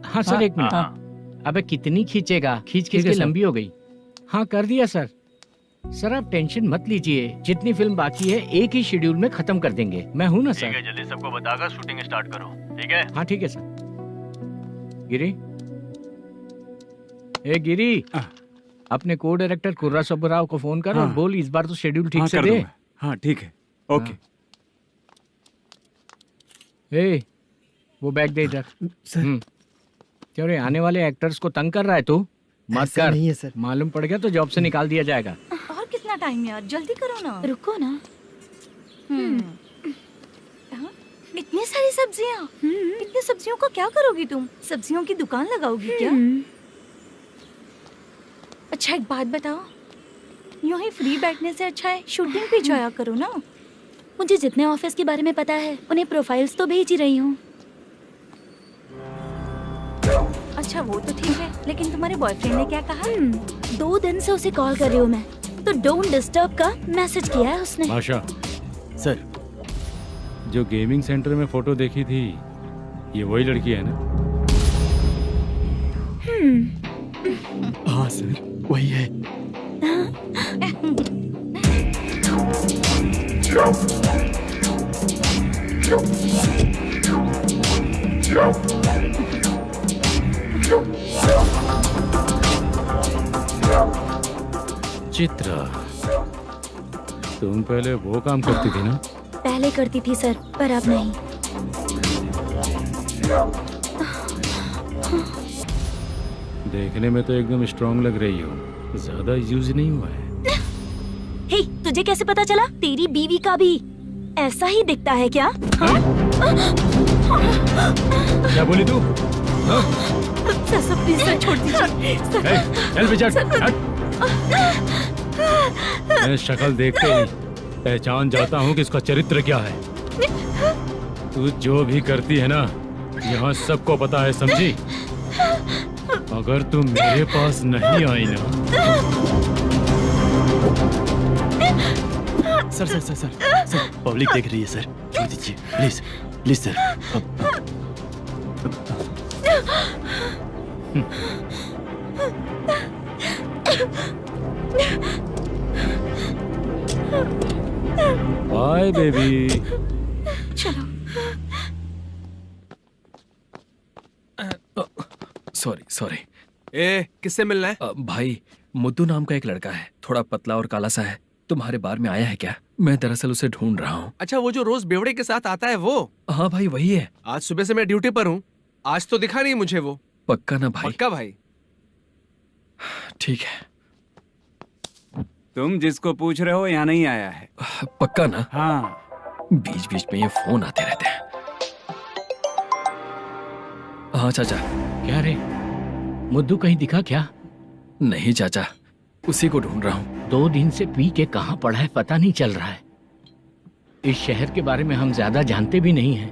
हाँ सर, 1 मिनट। अबे कितनी खींचेगा, खींच खींच के लंबी हो गई। हाँ, कर दिया सर। सर आप टेंशन मत लीजिए, जितनी फिल्म बाकी है एक ही शेड्यूल में खत्म कर देंगे। मैं हूँ ना ठीक सर। है, जल्दी सबको बताकर शूटिंग स्टार्ट करो। ठीक है? हाँ ठीक है सर। गिरी, ए गिरी, अपने को डायरेक्टर कुर्रा सुब्बराव को फोन कर और बोल इस बार तो शेड्यूल ठीक से दे। हाँ ठीक है, ओके। ए, वो बैग दे इधर। क्यों रे, आने वाले एक्टर्स को तंग कर रहा है तू? मत ऐसा कर। नहीं है सर। मालूम पड़ गया तो जॉब से निकाल दिया जाएगा। और कितना टाइम है यार, जल्दी करो ना। रुको ना। हाँ? इतनी सारी सब्जियाँ, इतनी सब्जियों का क्या करोगी तुम? सब्जियों की दुकान लगाओगी क्या? अच्छा एक बात बताओ, यूं ही फ्री बैठने से अच्छा है शूटिंग पे जाया करो ना। मुझे जितने ऑफिस के बारे में पता है उन्हें प्रोफाइल्स तो भेज ही रही हूँ। अच्छा वो तो ठीक है, लेकिन तुम्हारे बॉयफ्रेंड ने क्या कहा? 2 दिन से उसे कॉल कर रही हूँ मैं, तो डोंट डिस्टर्ब का मैसेज किया है उसने। भाषा सर, जो गेमिंग सेंटर में फोटो देखी थी, ये वही लड़की है ना? हाँ सर, वही है। चित्रा, तुम पहले वो काम करती थी ना? पहले करती थी सर, पर अब नहीं। देखने में तो एकदम स्ट्रांग लग रही हो, ज्यादा यूज नहीं हुआ है। हे, तुझे कैसे पता चला? तेरी बीवी का भी ऐसा ही दिखता है क्या? हाँ? क्या बोली तू? सर प्लीज सर, छोड़ दीजिए। चल बेटा, मैं शक्ल देखते ही पहचान जाता हूँ कि इसका चरित्र क्या है। तू जो भी करती है ना, यहाँ सबको पता है, समझी? अगर तू मेरे पास नहीं आई ना। सर, पब्लिक देख रही है सर, छोड़ दीजिए please, please sir. Bye baby. चलो। Sorry sorry. ए, किससे मिलना है? भाई, मुद्दू नाम का एक लड़का है, थोड़ा पतला और काला सा है। तुम्हारे बार में आया है क्या? मैं दरअसल उसे ढूंढ रहा हूँ। अच्छा, वो जो रोज बेवड़े के साथ आता है वो? हाँ भाई, वही है। आज सुबह से मैं ड्यूटी पर हूँ, आज तो दिखा नहीं मुझे वो। पक्का ना भाई? पक्का भाई। ठीक है। तुम जिसको पूछ रहे हो यहाँ नहीं आया है। पक्का ना? हाँ। बीच बीच में ये फोन आते रहते हैं। हाँ चाचा। क्या रे, मुद्दू कहीं दिखा क्या? नहीं चाचा, उसी को ढूंढ रहा हूँ। 2 दिन से पी के कहाँ पड़ा है पता नहीं चल रहा है। इस शहर के बारे में हम ज्यादा जानते भी नहीं हैं।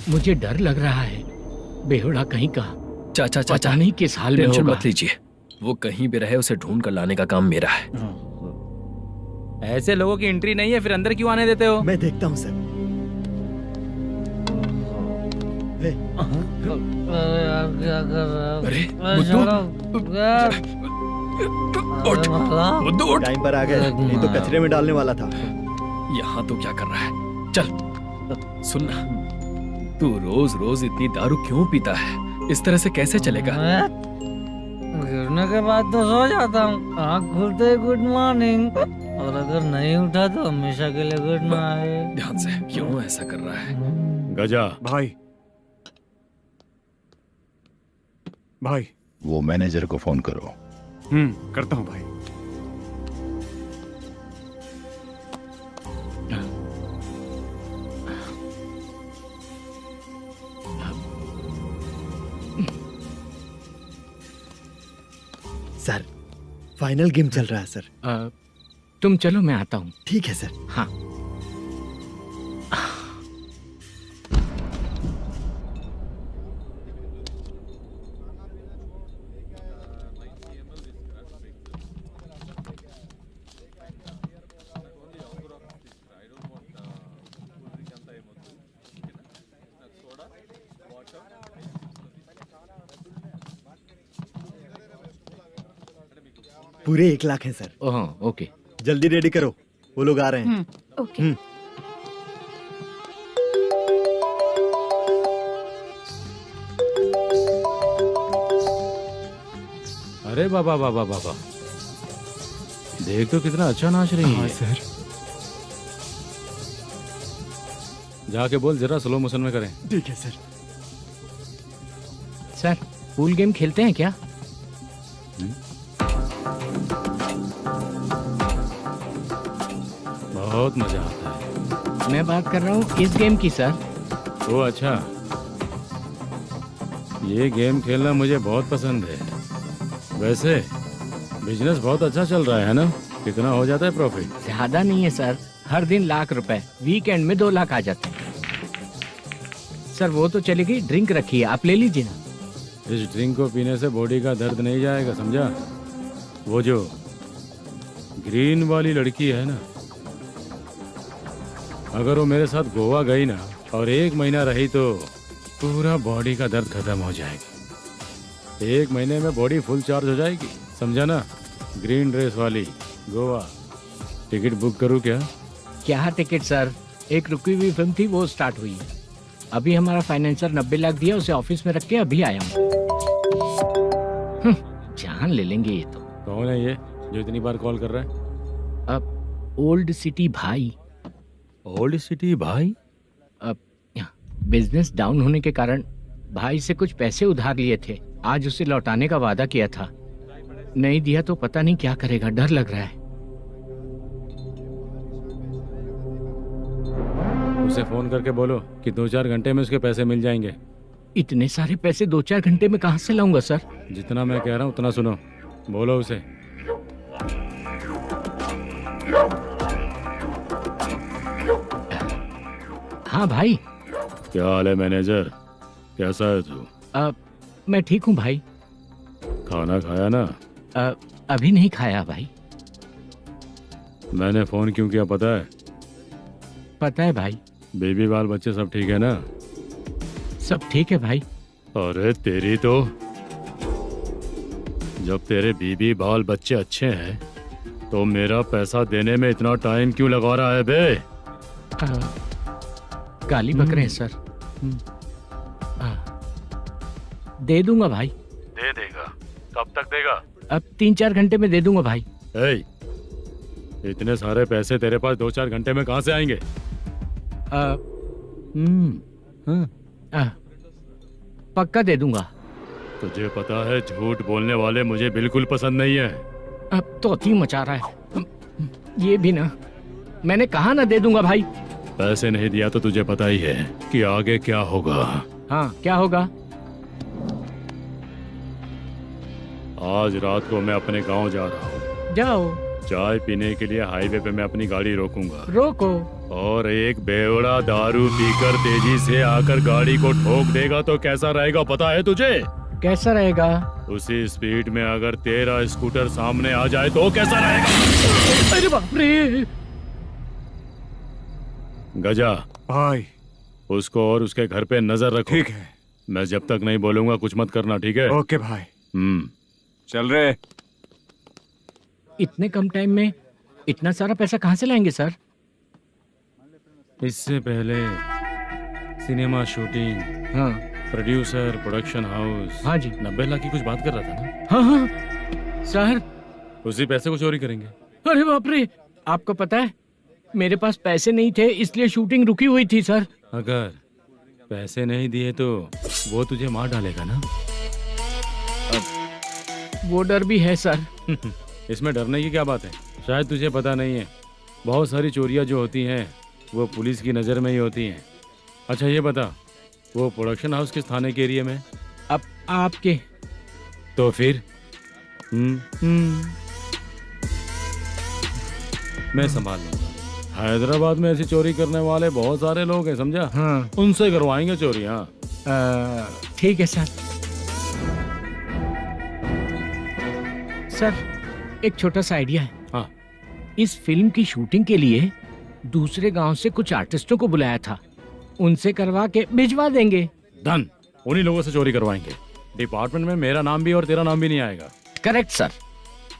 मुझे डर लग रहा है, बेहुड़ा कहीं का। चाचा पता नहीं किस हाल में टेंशन होगा। मत लीजिए, वो कहीं भी रहे उसे ढूंढ कर लाने का काम मेरा है। ऐसे लोगों की एंट्री नहीं है, फिर अंदर क्यों आने देते हो? मैं देखता हूँ सर। अरे मुद्दू टाइम पर आ गए, नहीं तो कचरे में डालने वाला था। यहाँ तो क्या कर रहा है? चल सुनना, तू रोज रोज इतनी दारू क्यों पीता है? इस तरह से कैसे चलेगा? गिरने के बाद तो सो जाता हूँ, आँख खुलते ही गुड मॉर्निंग, और अगर नहीं उठा तो हमेशा के लिए गुड नाइट। ध्यान से, क्यों ऐसा कर रहा है? गजा भाई, भाई वो मैनेजर को फोन करो। करता हूँ भाई। सर फाइनल गेम चल रहा है सर। तुम चलो, मैं आता हूँ। ठीक है सर। हाँ। पूरे 1 लाख हैं सर। ओह ओके, जल्दी रेडी करो, वो लोग आ रहे हैं। ओके। अरे बाबा बाबा बाबा, देख तो कितना अच्छा नाच रही है। सर जाके बोल जरा स्लो मोशन में करें। ठीक है सर। सर पूल गेम खेलते हैं क्या? बहुत मजा आता है। मैं बात कर रहा हूँ इस गेम की सर। ओ अच्छा, ये गेम खेलना मुझे बहुत पसंद है। वैसे बिजनेस बहुत अच्छा चल रहा है ना? कितना हो जाता है प्रॉफिट? ज्यादा नहीं है सर, हर दिन लाख रुपए, वीकेंड में 2 लाख आ जाते हैं। सर वो तो चलेगी, ड्रिंक रखी है, आप ले लीजिए ना। इस ड्रिंक को पीने से बॉडी का दर्द नहीं जाएगा, समझा? वो जो ग्रीन वाली लड़की है ना, अगर वो मेरे साथ गोवा गई ना और 1 महीना रही तो पूरा बॉडी का दर्द खत्म हो जाएगा। 1 महीने में बॉडी फुल चार्ज हो जाएगी, समझा ना? ग्रीन ड्रेस वाली गोवा। टिकट बुक करूँ क्या? क्या टिकट सर, एक रुकी हुई फिल्म थी, वो स्टार्ट हुई है। अभी हमारा फाइनेंसर 90 लाख दिया, उसे ऑफिस में रख के अभी आया हूँ। जान ले लेंगे ये तो। कौन है ये जो इतनी बार कॉल कर रहा है? अब ओल्ड सिटी भाई। ओल्ड सिटी भाई? अब बिजनेस डाउन होने के कारण भाई से कुछ पैसे उधार लिए थे, आज उसे लौटाने का वादा किया था। नहीं दिया तो पता नहीं क्या करेगा, डर लग रहा है। उसे फोन करके बोलो कि 2-4 घंटे में उसके पैसे मिल जाएंगे। इतने सारे पैसे 2-4 घंटे में कहाँ से लाऊंगा सर? जितना मैं कह रहा हूँ उतना सुनो, बोलो उसे। हाँ भाई। क्या हाल है मैनेजर, कैसा है तू? मैं ठीक हूँ भाई। खाना खाया ना? अभी नहीं खाया भाई। मैंने फोन क्यों किया पता है? पता है भाई। बेबी बाल बच्चे सब ठीक है ना? सब ठीक है भाई। अरे तेरी तो, जब तेरे बीबी बाल बच्चे अच्छे हैं तो मेरा पैसा देने में इतना टाइम क्यों लगा रहा है बे? गाली बक रहे हैं सर। दे दूंगा भाई। दे देगा? कब तक देगा? अब 3-4 घंटे में दे दूंगा भाई। इतने सारे पैसे तेरे पास 2-4 घंटे में कहाँ से आएंगे? पक्का दे दूंगा। तुझे पता है झूठ बोलने वाले मुझे बिल्कुल पसंद नहीं है। अब तोती मचा रहा है ये भी ना। मैंने कहा ना दे दूंगा भाई। पैसे नहीं दिया तो तुझे पता ही है कि आगे क्या होगा। हाँ क्या होगा? आज रात को मैं अपने गांव जा रहा हूँ। जाओ। चाय पीने के लिए हाईवे पे मैं अपनी गाड़ी रोकूंगा। रोको। और एक बेवड़ा दारू पीकर तेजी से आकर गाड़ी को ठोक देगा तो कैसा रहेगा पता है तुझे? कैसा रहेगा? उसी स्पीड में अगर तेरा स्कूटर सामने आ जाए तो कैसा रहेगा? अरे बाप रे। गजा भाई, उसको और उसके घर पे नजर रखो। ठीक है। मैं जब तक नहीं बोलूंगा कुछ मत करना, ठीक है? ओके भाई। चल रहे। इतने कम टाइम में इतना सारा पैसा कहाँ से लाएंगे सर? इससे पहले सिनेमा शूटिंग, हाँ, प्रोड्यूसर, प्रोडक्शन हाउस, हाँ जी, 90 लाख की कुछ बात कर रहा था ना? हाँ हाँ सर। उसी पैसे को चोरी करेंगे। अरे बाप रे, आपको पता है मेरे पास पैसे नहीं थे इसलिए शूटिंग रुकी हुई थी सर। अगर पैसे नहीं दिए तो वो तुझे मार डालेगा ना? वो डर भी है सर। इसमें डरने की क्या बात है? शायद तुझे पता नहीं है, बहुत सारी चोरियां जो होती हैं वो पुलिस की नज़र में ही होती हैं। अच्छा ये बता, वो प्रोडक्शन हाउस किस थाने के एरिया में? अब आपके। तो फिर मैं संभाल लूंगा। हैदराबाद में ऐसी चोरी करने वाले बहुत सारे लोग हैं, समझा? हाँ। उनसे करवाएंगे चोरी। हाँ ठीक है सर। सर एक छोटा सा आइडिया है। हाँ। इस फिल्म की शूटिंग के लिए दूसरे गांव से कुछ आर्टिस्टों को बुलाया था, उनसे करवा के भिजवा देंगे। डन, उन्हीं लोगों से चोरी करवाएंगे। डिपार्टमेंट में मेरा नाम भी और तेरा नाम भी नहीं आएगा। Correct sir.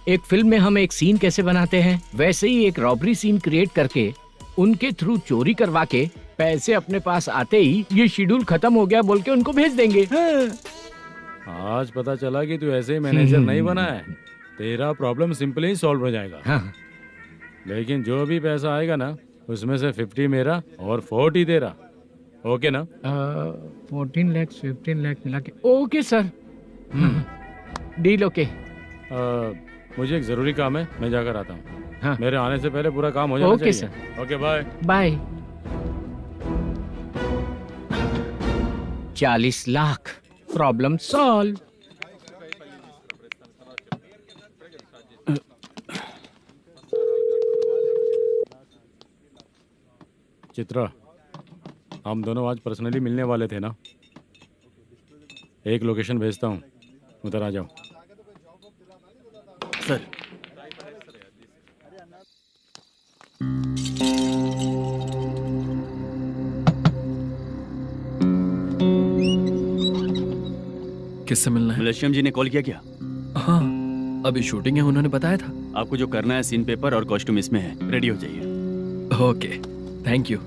एक फिल्म में हम एक सीन कैसे बनाते हैं वैसे ही एक रॉबरी सीन क्रिएट करके उनके थ्रू चोरी करवा के पैसे अपने पास आते ही ये शेड्यूल खत्म हो गया बोल के उनको भेज देंगे। आज पता चला कि तू ऐसे ही मैनेजर नहीं बना है। तेरा प्रॉब्लम सिंपली ही सॉल्व हो जाएगा। हाँ। लेकिन जो भी पैसा आएगा ना उसमें से 50 मेरा और 40 तेरा। ओके ना? 14 लाख 15 लाख मिला के। Okay sir. Deal okay. मुझे एक जरूरी काम है, मैं जाकर आता हूँ। हाँ। मेरे आने से पहले पूरा काम हो जाना ओके चाहिए। Sir. Okay bye. Bye. 40 lakh, problem solve. Chitra, हम दोनों आज पर्सनली मिलने वाले थे ना? एक लोकेशन भेजता हूँ, उधर आ जाओ। सर किससे मिलना है? मलेशियम जी ने कॉल किया क्या? हाँ, अभी शूटिंग है, उन्होंने बताया था। आपको जो करना है सीन पेपर और कॉस्ट्यूम इसमें है, रेडी हो जाइए। Okay, thank you.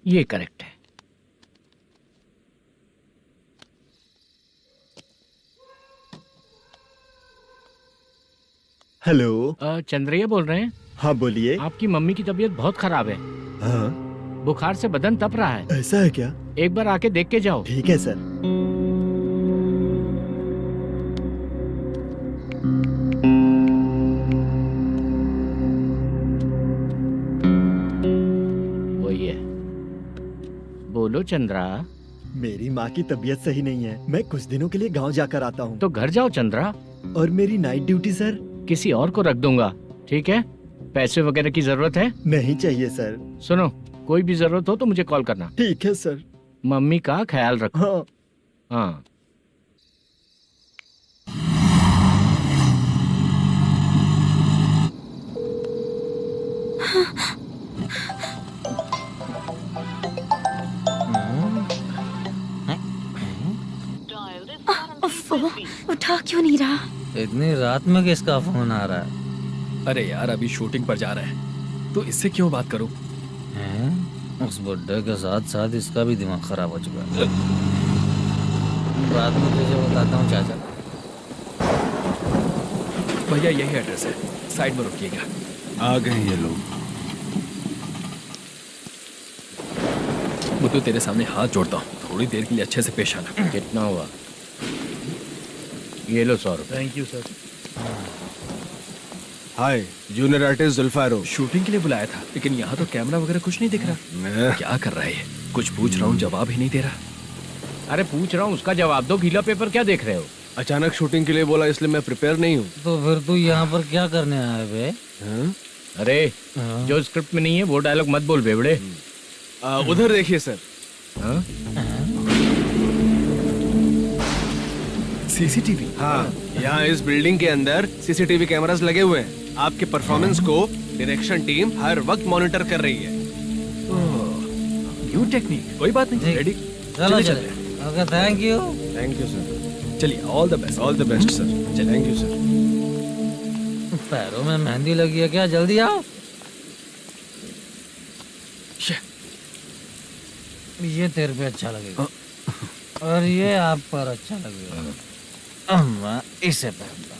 ये करेक्ट है। हेलो। चंद्रैया बोल रहे हैं? हाँ बोलिए। आपकी मम्मी की तबीयत बहुत खराब है। हाँ। बुखार से बदन तप रहा है। ऐसा है क्या? एक बार आके देख के जाओ। ठीक है सर। वही है। बोलो चंद्रा। मेरी माँ की तबीयत सही नहीं है, मैं कुछ दिनों के लिए गांव जाकर आता हूँ। तो घर जाओ चंद्रा। और मेरी नाइट ड्यूटी सर? किसी और को रख दूंगा, ठीक है? पैसे वगैरह की जरूरत है? नहीं चाहिए सर। सुनो, कोई भी जरूरत हो तो मुझे कॉल करना। ठीक है सर। मम्मी का ख्याल रखो। हाँ। हाँ। उठा क्यों नहीं रहा? इतनी रात में किसका फोन आ रहा है? अरे यार, अभी शूटिंग पर जा रहे हैं तो इससे क्यों बात करूं? उस बुड्ढे के साथ साथ इसका भी दिमाग खराब हो चुका है। रात में तुझे बताता हूँ चाचा। भैया यही एड्रेस है, साइड में रुकिएगा। आ गए ये लोग। मुझे तेरे सामने हाथ जोड़ता हूँ, थोड़ी देर के लिए अच्छे से पेश आना। कितना हुआ? ये लो 100 रुपए। Thank you sir. Hi, junior artist Zulfar हो। शूटिंग के लिए बुलाया था, लेकिन यहाँ तो कैमरा वगैरह कुछ नहीं दिख रहा। क्या कर रहा है ये? कुछ पूछ रहा हूँ, जवाब ही नहीं दे रहा। अरे पूछ रहा हूँ, उसका जवाब दो। गीला पेपर क्या देख रहे हो? अचानक शूटिंग के लिए बोला, इसलिए मैं प्रिपेयर नहीं हूँ। तो फिर तू यहाँ पर क्या करने आया बे? अरे जो स्क्रिप्ट में नहीं है वो डायलॉग मत बोल बेवड़े। उधर देखिए सर। सीसीटीवी? हाँ, यहाँ इस बिल्डिंग के अंदर सीसीटीवी कैमरास लगे हुए हैं। आपके परफॉर्मेंस को डायरेक्शन टीम हर वक्त मॉनिटर कर रही है। न्यू टेक्निक, कोई बात नहीं। रेडी? चलो चले। Okay, thank you sir. चलिए, all the best. All the best sir. Thank you sir. पैरों में मेहंदी लगी है क्या? जल्दी आओ। ये तेरे पे अच्छा लगेगा और ये आप पर अच्छा लगेगा। मैं इसे पहनता।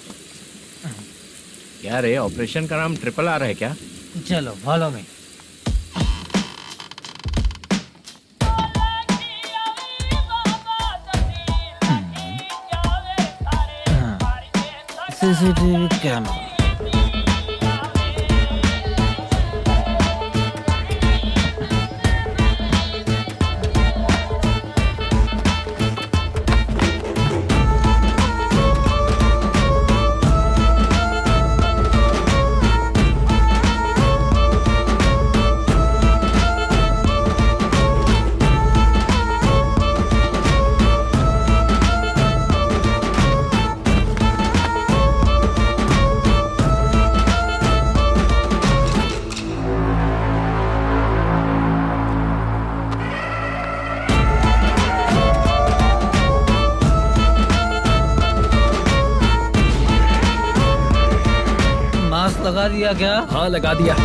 क्या रे, ऑपरेशन का नाम ट्रिपल आर है क्या? चलो फॉलो मी। CCTV camera. लगा दिया क्या? हाँ, लगा दिया।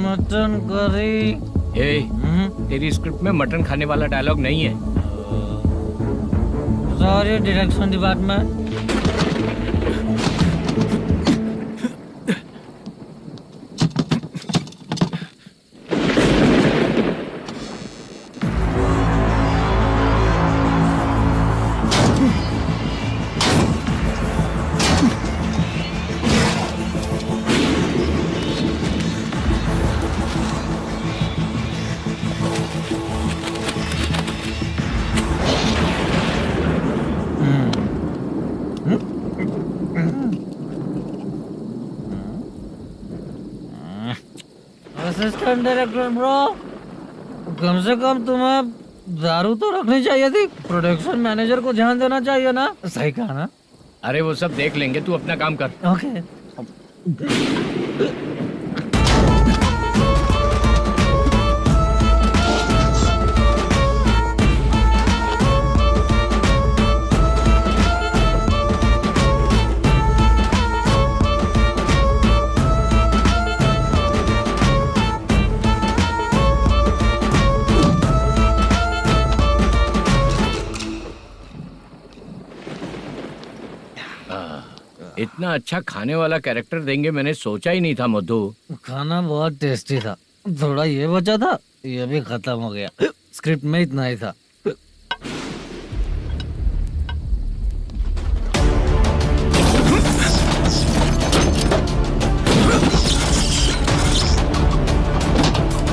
Mutton curry. तेरी स्क्रिप्ट में मटन खाने वाला डायलॉग नहीं है। Sorry direction department. Assistant director bro, कम से कम तुम्हें दारू तो रखनी चाहिए थी। प्रोडक्शन मैनेजर को ध्यान देना चाहिए ना। सही कहा ना? अरे वो सब देख लेंगे, तू अपना काम कर। ओके। इतना अच्छा खाने वाला कैरेक्टर देंगे मैंने सोचा ही नहीं था मधु। खाना बहुत टेस्टी था। थोड़ा ये बचा था, ये भी खत्म हो गया। स्क्रिप्ट में इतना ही था।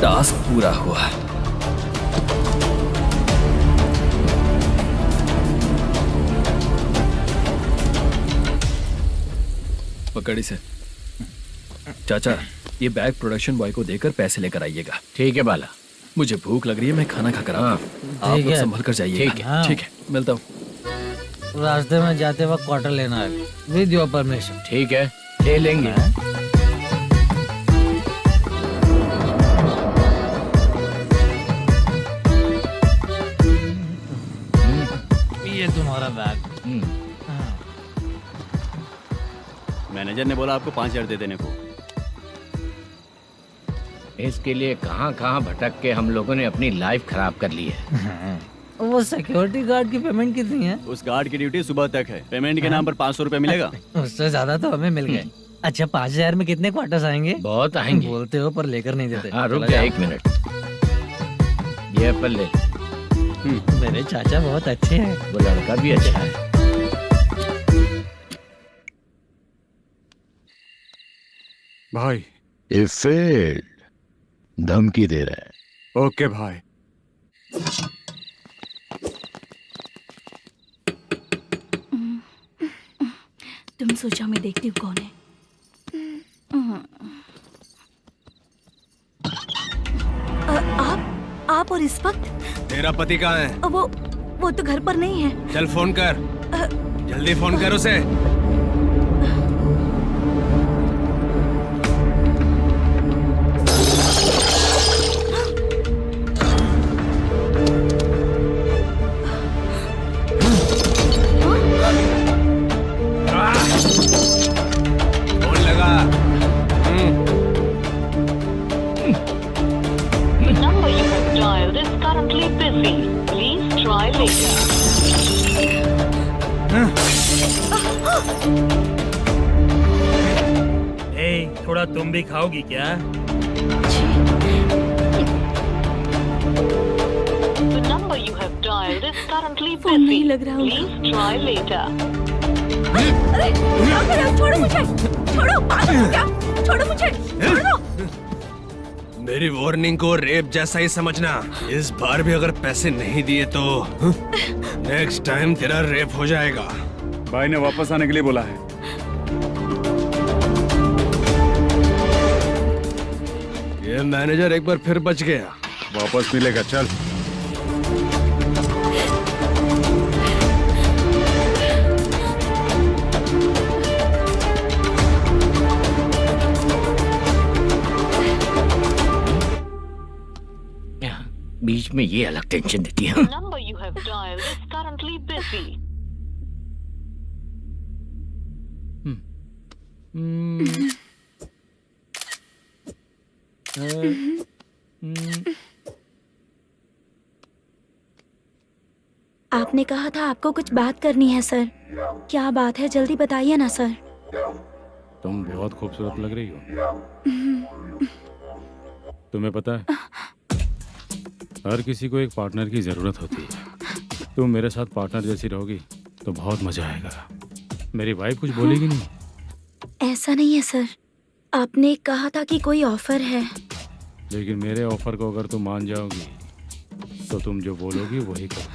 टास्क पूरा हुआ। पकड़ी से। चाचा, ये बैग प्रोडक्शन बॉय को देकर पैसे लेकर आइएगा। ठीक है बाला। मुझे भूख लग रही है, मैं खाना खाकर आता हूँ। आप लोग संभल कर जाइए। ठीक है। ठीक है, मिलता हूँ। रास्ते में जाते वक्त क्वार्टर लेना है विद योर परमिशन। ठीक है, ले लेंगे। ये तुम्हारा बैग। मैनेजर ने बोला आपको 5,000 दे देने को। इसके लिए कहाँ कहाँ भटक के हम लोगों ने अपनी लाइफ खराब कर ली है। वो सिक्योरिटी गार्ड की पेमेंट कितनी है? उस गार्ड की ड्यूटी सुबह तक है। पेमेंट के नाम पर 500 रुपए मिलेगा। उससे ज्यादा तो हमें मिल गए। अच्छा 5000 में कितने क्वार्टर्स आएंगे? बहुत आएंगे। बोलते हो पर लेकर नहीं देते। हाँ रुक जा 1 मिनट, ये एप्पल ले। मेरे चाचा बहुत अच्छे हैं। वो लड़का भी अच्छा है। भाई ये फेल्ड धमकी दे रहा है। ओके भाई। तुम सोचो मैं देखती हूँ कौन है। आप और इस वक्त? तेरा पति कहाँ है? वो तो घर पर नहीं है। चल फोन कर, जल्दी फोन कर उसे। फोन लगा। number you have dialed is currently busy. Please try later. थोड़ा तुम भी खाओगी क्या? The number you have dialed is currently busy. Please try later. अरे छोड़ो मुझे, छोड़ो, पागल हो क्या? छोड़ो मुझे, छोड़ो। मेरी वार्निंग को रेप जैसा ही समझना। इस बार भी अगर पैसे नहीं दिए तो नेक्स्ट टाइम तेरा रेप हो जाएगा। भाई ने वापस आने के लिए बोला है। ये मैनेजर एक बार फिर बच गया। वापस मिलेगा, चल। बीच में ये अलग टेंशन देती है। Number you have dialed is currently busy. आपने कहा था आपको कुछ बात करनी है सर। क्या बात है, जल्दी बताइए ना सर। तुम बहुत खूबसूरत लग रही हो। तुम्हें पता है हर किसी को एक पार्टनर की जरूरत होती है। तुम मेरे साथ पार्टनर जैसी रहोगी तो बहुत मजा आएगा। मेरी वाइफ कुछ बोलेगी नहीं? ऐसा नहीं है सर, आपने कहा था कि कोई ऑफर है। लेकिन मेरे ऑफर को अगर तुम मान जाओगी तो तुम जो बोलोगी वही करो।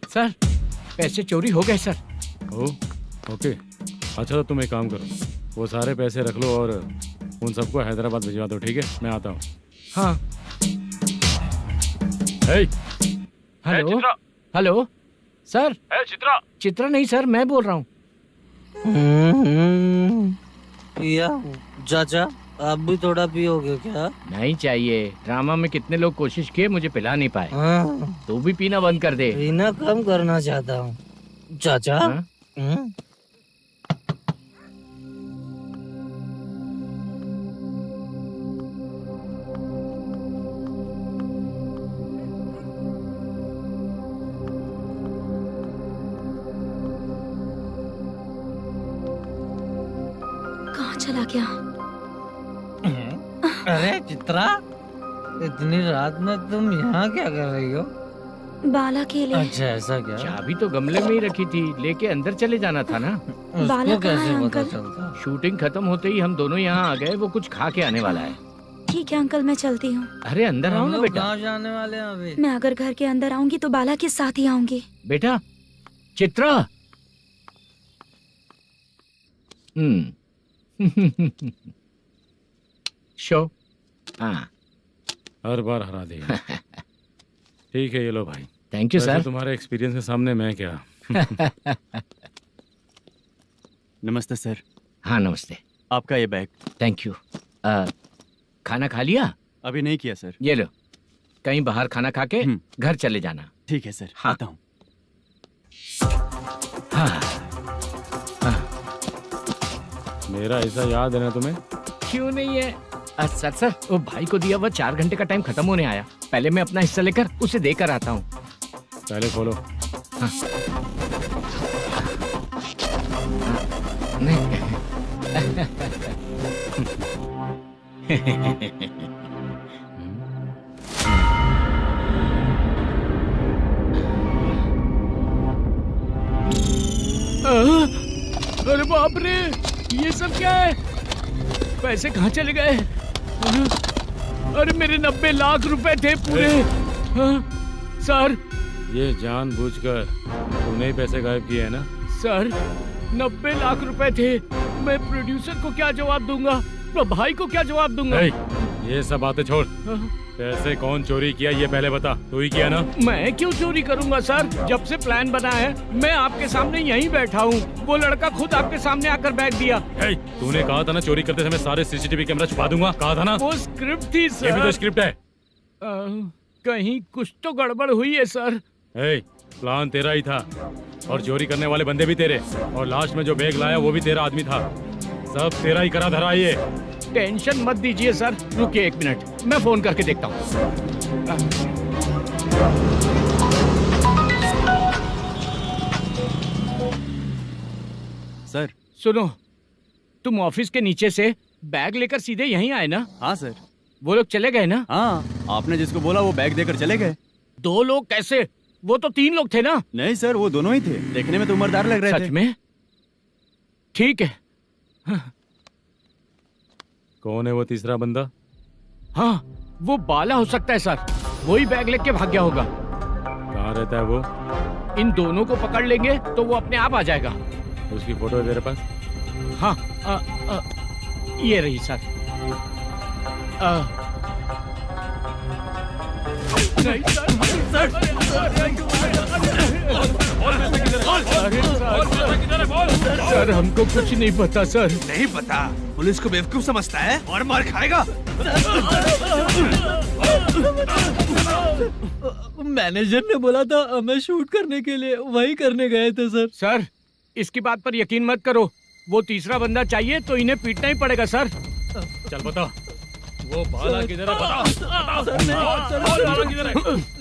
सर पैसे चोरी हो गए सर। ओके अच्छा तो तुम एक काम करो, वो सारे पैसे रख लो और उन सबको हैदराबाद भिजवा दो, ठीक है? मैं आता हूँ। हाँ। Hello hello sir. Chitra? Chitra नहीं सर, मैं बोल रहा हूँ। या चाचा आप भी थोड़ा पियोगे क्या? नहीं चाहिए। ड्रामा में कितने लोग कोशिश किए, मुझे पिला नहीं पाए। तू भी पीना बंद कर दे। पीना कम करना चाहता हूँ चाचा। कहाँ चला गया? अरे चित्रा, इतनी रात में तुम यहाँ क्या कर रही हो? बाला के लिए। अच्छा ऐसा क्या? चाबी तो गमले में ही रखी थी, लेके अंदर चले जाना था ना। बाला उसको कहाँ है कैसे पता अंकल? चलता? शूटिंग खत्म होते ही हम दोनों यहाँ आ गए। वो कुछ खा के आने वाला है। ठीक है अंकल, मैं चलती हूँ। अरे अंदर आओ हम ना लोग बेटा। कहाँ जाने वाले हैं अभी? मैं अगर घर के अंदर आऊंगी तो बाला के साथ ही आऊंगी। बेटा चित्रा। शो। हाँ हर बार हरा दे। ठीक है ये लो भाई। Thank you sir. तुम्हारे एक्सपीरियंस के सामने मैं क्या। नमस्ते सर। हाँ नमस्ते। आपका ये बैग। Thank you. खाना खा लिया? अभी नहीं किया सर। ये लो, कहीं बाहर खाना खा के घर चले जाना। ठीक है सर। हाँ। आता हूँ। मेरा ऐसा याद है ना तुम्हें? क्यों नहीं है? सर वो भाई को दिया हुआ 4 घंटे का टाइम खत्म होने आया। पहले मैं अपना हिस्सा लेकर उसे देकर आता हूँ। पहले खोलो। हाँ। अरे बाप रे, ये सब क्या है? पैसे कहाँ चले गए? अरे मेरे 90 लाख रुपए थे पूरे। सर, ये जानबूझकर तूने ही पैसे गायब किए हैं ना? सर 90 लाख रुपए थे। मैं प्रोड्यूसर को क्या जवाब दूंगा? तो भाई को क्या जवाब दूंगा? ये सब बातें छोड़। पैसे कौन चोरी किया ये पहले बता। तू ही किया ना? मैं क्यों चोरी करूंगा सर? जब से प्लान बना है मैं आपके सामने यहीं बैठा हूँ। वो लड़का खुद आपके सामने आकर बैग दिया। तूने कहा था ना चोरी करते समय सारे सीसीटीवी कैमरा छुपा दूंगा। कहा था ना? वो स्क्रिप्ट थी सर। ये भी तो स्क्रिप्ट है। कहीं कुछ तो गड़बड़ हुई है सर। प्लान तेरा ही था और चोरी करने वाले बंदे भी तेरे, और लास्ट में जो बैग लाया वो भी तेरा आदमी था। सब तेरा ही करा धरा। ये टेंशन मत दीजिए सर। रुकिए 1 मिनट, मैं फोन करके देखता हूँ। सर सुनो, तुम ऑफिस के नीचे से बैग लेकर सीधे यहीं आए ना? हाँ सर। वो लोग चले गए ना? हाँ, आपने जिसको बोला वो बैग देकर चले गए। 2 लोग कैसे? वो तो 3 लोग थे ना? नहीं सर, वो दोनों ही थे। देखने में तो उम्रदार लग रहे थे। सच में? ठीक है। कौन है वो तीसरा बंदा? हाँ, वो बाला हो सकता है सर। वही बैग लेके भाग गया होगा। कहाँ रहता है वो? इन दोनों को पकड़ लेंगे तो वो अपने आप आ जाएगा। उसकी फोटो है तेरे पास? हाँ, ये रही सर। नहीं सर, हमको कुछ नहीं पता सर। नहीं पता? पुलिस को बेवकूफ समझता है और मार खाएगा। मैनेजर ने बोला था हमें शूट करने के लिए, वही करने गए थे सर। सर, इसकी बात पर यकीन मत करो। वो तीसरा बंदा चाहिए तो इन्हें पीटना ही पड़ेगा सर। चल बता, वो बाला किधर है? बता।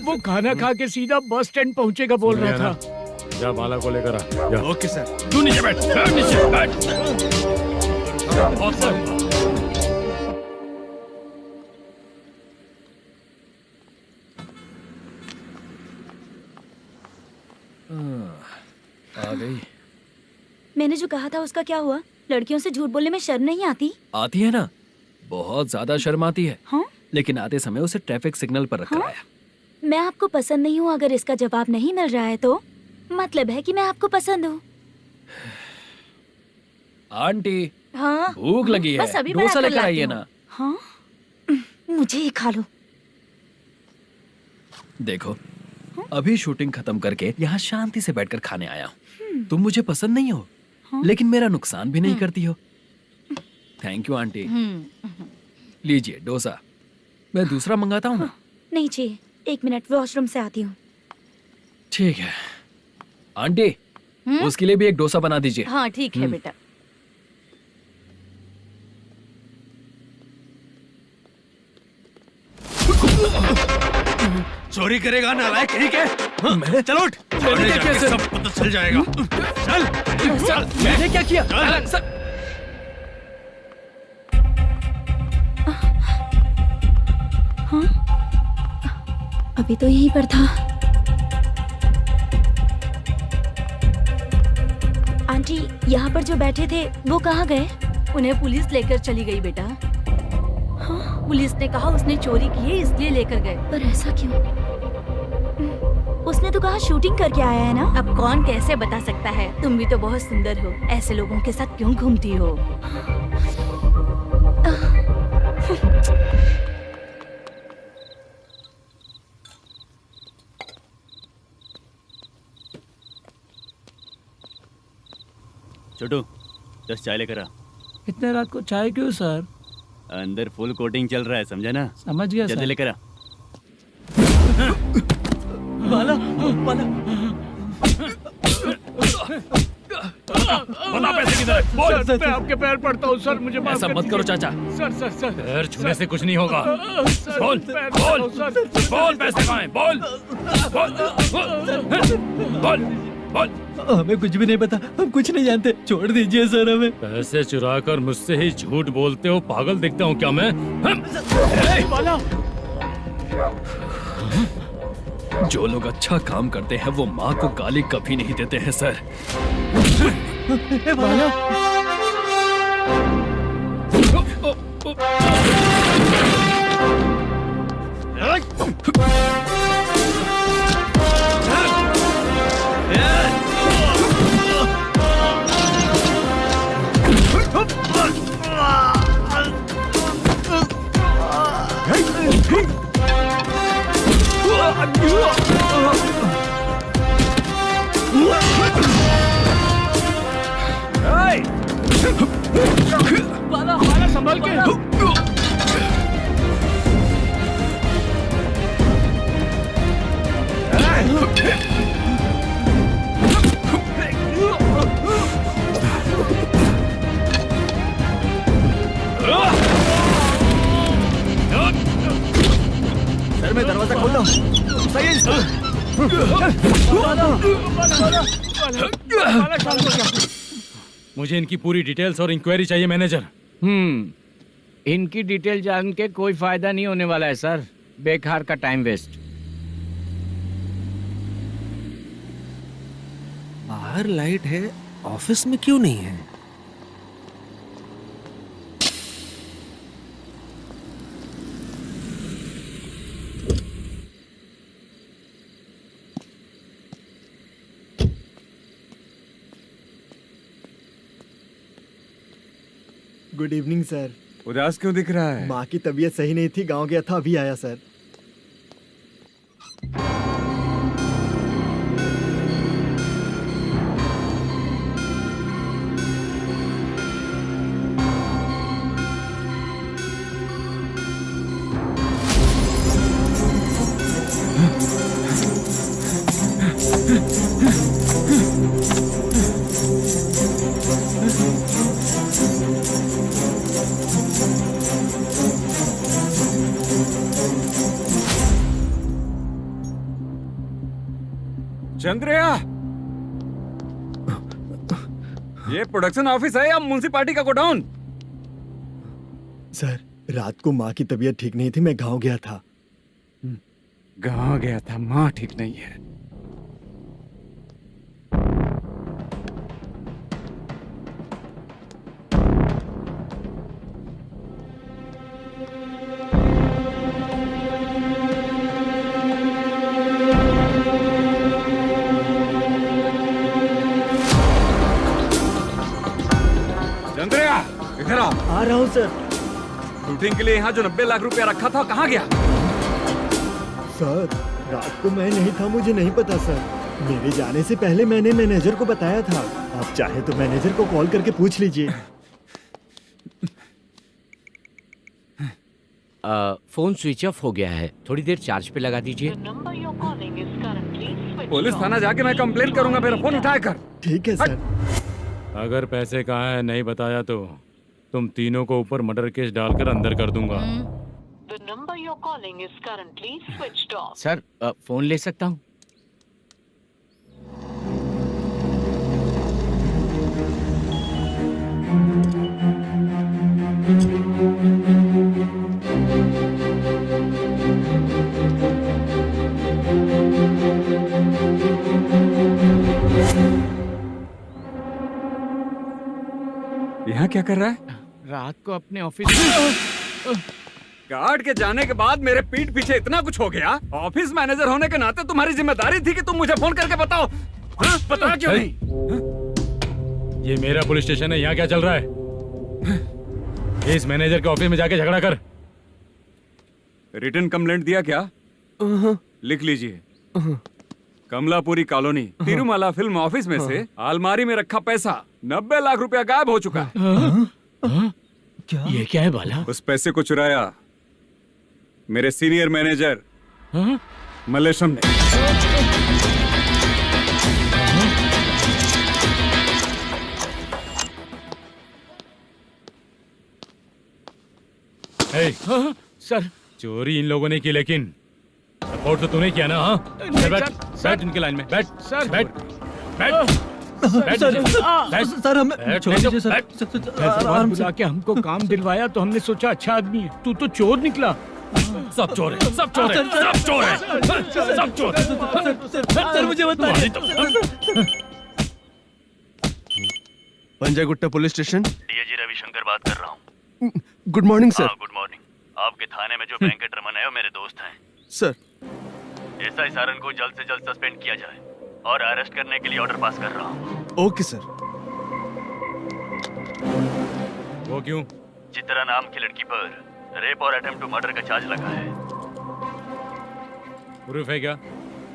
वो खाना खा के सीधा बस स्टैंड पहुंचेगा बोल रहा था। जा बाला को लेकर आ। जा। Okay sir. तू नीचे बैठ। नीचे बैठ। आ गई। मैंने जो कहा था उसका क्या हुआ? लड़कियों से झूठ बोलने में शर्म नहीं आती? आती है ना, बहुत ज्यादा शर्म आती है। हाँ? लेकिन आते समय उसे ट्रैफिक सिग्नल पर रखकर आया। मैं आपको पसंद नहीं हूँ अगर इसका जवाब नहीं मिल रहा है तो मतलब है कि मैं आपको पसंद हूँ। आंटी, हाँ? भूख लगी है, बस अभी डोसा बनाकर लेकर लाती आइए हूँ। ना। हाँ? मुझे ही खा लो। देखो, अभी शूटिंग खत्म करके यहाँ शांति से बैठकर खाने आया हूँ। तुम मुझे पसंद नहीं हो, लेकिन मेरा नुकसान भी नहीं करती हो। Thank you aunty. लीजिए डोसा। मैं दूसरा मंगाता हूँ ना? नहीं चाहिए, 1 मिनट वॉशरूम से आती हूँ। ठीक है आंटी, उसके लिए भी एक डोसा बना दीजिए। हाँ ठीक है बेटा। चोरी करेगा नालायक कहीं के? चलो उठ। मैंने क्या किया सर? सब पता चल जाएगा। चल। सर, मैंने क्या किया? सर, हाँ? अभी तो यहीं पर था। आंटी, यहाँ पर जो बैठे थे वो कहाँ गए? उन्हें पुलिस लेकर चली गई बेटा। हाँ? पुलिस ने कहा उसने चोरी की है इसलिए लेकर गए। पर ऐसा क्यों? उसने तो कहा शूटिंग करके आया है ना। अब कौन कैसे बता सकता है? तुम भी तो बहुत सुंदर हो, ऐसे लोगों के साथ क्यों घूमती हो? छोटू 10 चाय लेकर आ। इतने रात को चाय क्यों सर? अंदर फुल कोटिंग चल रहा है, समझा ना? समझ गया जल्दी सर। लेकर आ। बाला, बाला। बता पैसे किधर है? बोल। सर, मैं आपके पैर पड़ता हूँ सर, मुझे माफ ऐसा कर मत करो दीजिए। चाचा। सर पैर छूने से कुछ नहीं होगा। सर, बोल पैर बोल पड़ता हूँ, सर। बोल पैसे कहाँ हैं? बोल बोल बोल। हमें कुछ भी नहीं पता, हम कुछ नहीं जानते, छोड़ दीजिए सर हमें। पैसे चुरा कर मुझसे ही झूठ बोलते हो, पागल दिखता हूँ क्या मैं? जो लोग अच्छा काम करते हैं वो माँ को गाली कभी नहीं देते हैं सर। बाला संभाल के। सर मैं दरवाजा खोलता हूँ। सही है मुझे इनकी पूरी डिटेल्स और इंक्वायरी चाहिए मैनेजर। इनकी डिटेल जान के कोई फायदा नहीं होने वाला है सर, बेकार का टाइम वेस्ट। बाहर लाइट है, ऑफिस में क्यों नहीं है? Good evening sir. उदास क्यों दिख रहा है? माँ की तबीयत सही नहीं थी, गांव गया था, अभी आया सर। चंद्रया, ये प्रोडक्शन ऑफिस है या म्युनिसिपालिटी का गोडाउन? सर रात को माँ की तबीयत ठीक नहीं थी, मैं गांव गया था। गांव गया था, माँ ठीक नहीं है। चंद्रया, इधर आओ। आ रहा हूँ सर। शूटिंग के लिए यहाँ जो 90 लाख रुपया रखा था कहाँ गया? सर रात को मैं नहीं था, मुझे नहीं पता सर। मेरे जाने से पहले मैंने मैनेजर को बताया था। आप चाहे तो मैनेजर को कॉल करके पूछ लीजिए। फोन स्विच ऑफ हो गया है, थोड़ी देर चार्ज पे लगा दीजिए। पुलिस थाना जाके मैं कंप्लेंट करूंगा, मेरा फोन उठाया कर। ठीक है सर। अगर पैसे कहाँ है नहीं बताया तो तुम तीनों को ऊपर मर्डर केस डालकर अंदर कर दूंगा। The number you're calling is currently switched off. Sir phone ले सकता हूँ? यहाँ क्या कर रहा है? रात को अपने ऑफिस गार्ड के जाने के बाद मेरे पीठ पीछे इतना कुछ हो गया। ऑफिस मैनेजर होने के नाते तुम्हारी जिम्मेदारी थी कि तुम मुझे फोन करके बताओ। हाँ? पता क्यों नहीं? ये मेरा पुलिस स्टेशन है, यहाँ क्या चल रहा है? इस मैनेजर के ऑफिस में जाके झगड़ा कर। रिटन कंप्लेंट दिया क्या? लिख लीजिए। Kamalapuri colony, Tirumala film office में से अलमारी में रखा पैसा 90 लाख रुपया गायब हो चुका है। क्या? ये क्या है बाला? उस पैसे को चुराया मेरे सीनियर मैनेजर मल्लेशम ने। हे, सर चोरी इन लोगों ने की, लेकिन सपोर्ट तो तूने किया ना? हाँ बैठ, बैठ इनके लाइन में, बैठ सर, बैठ बैठ सर हमें छोड़ दीजिए सर। बुला के हमको काम दिलवाया तो हमने सोचा अच्छा आदमी है, तू तो चोर निकला। सब चोर है, सब चोर है, सब चोर है, सब चोर है। सर मुझे बताइए। Panjagutta police station. DIG Ravishankar बात कर रहा हूँ। Good morning sir. Good morning. आपके थाने में जो वेंकट रमन है वो मेरे दोस्त हैं। सर एसआई सारन को जल्द से जल्द सस्पेंड किया जाए और अरेस्ट करने के लिए ऑर्डर पास कर रहा हूँ। Okay sir. वो क्यों? चित्रा नाम की लड़की पर रेप और अटेम्प्ट टू मर्डर का चार्ज लगा है। प्रूफ है क्या?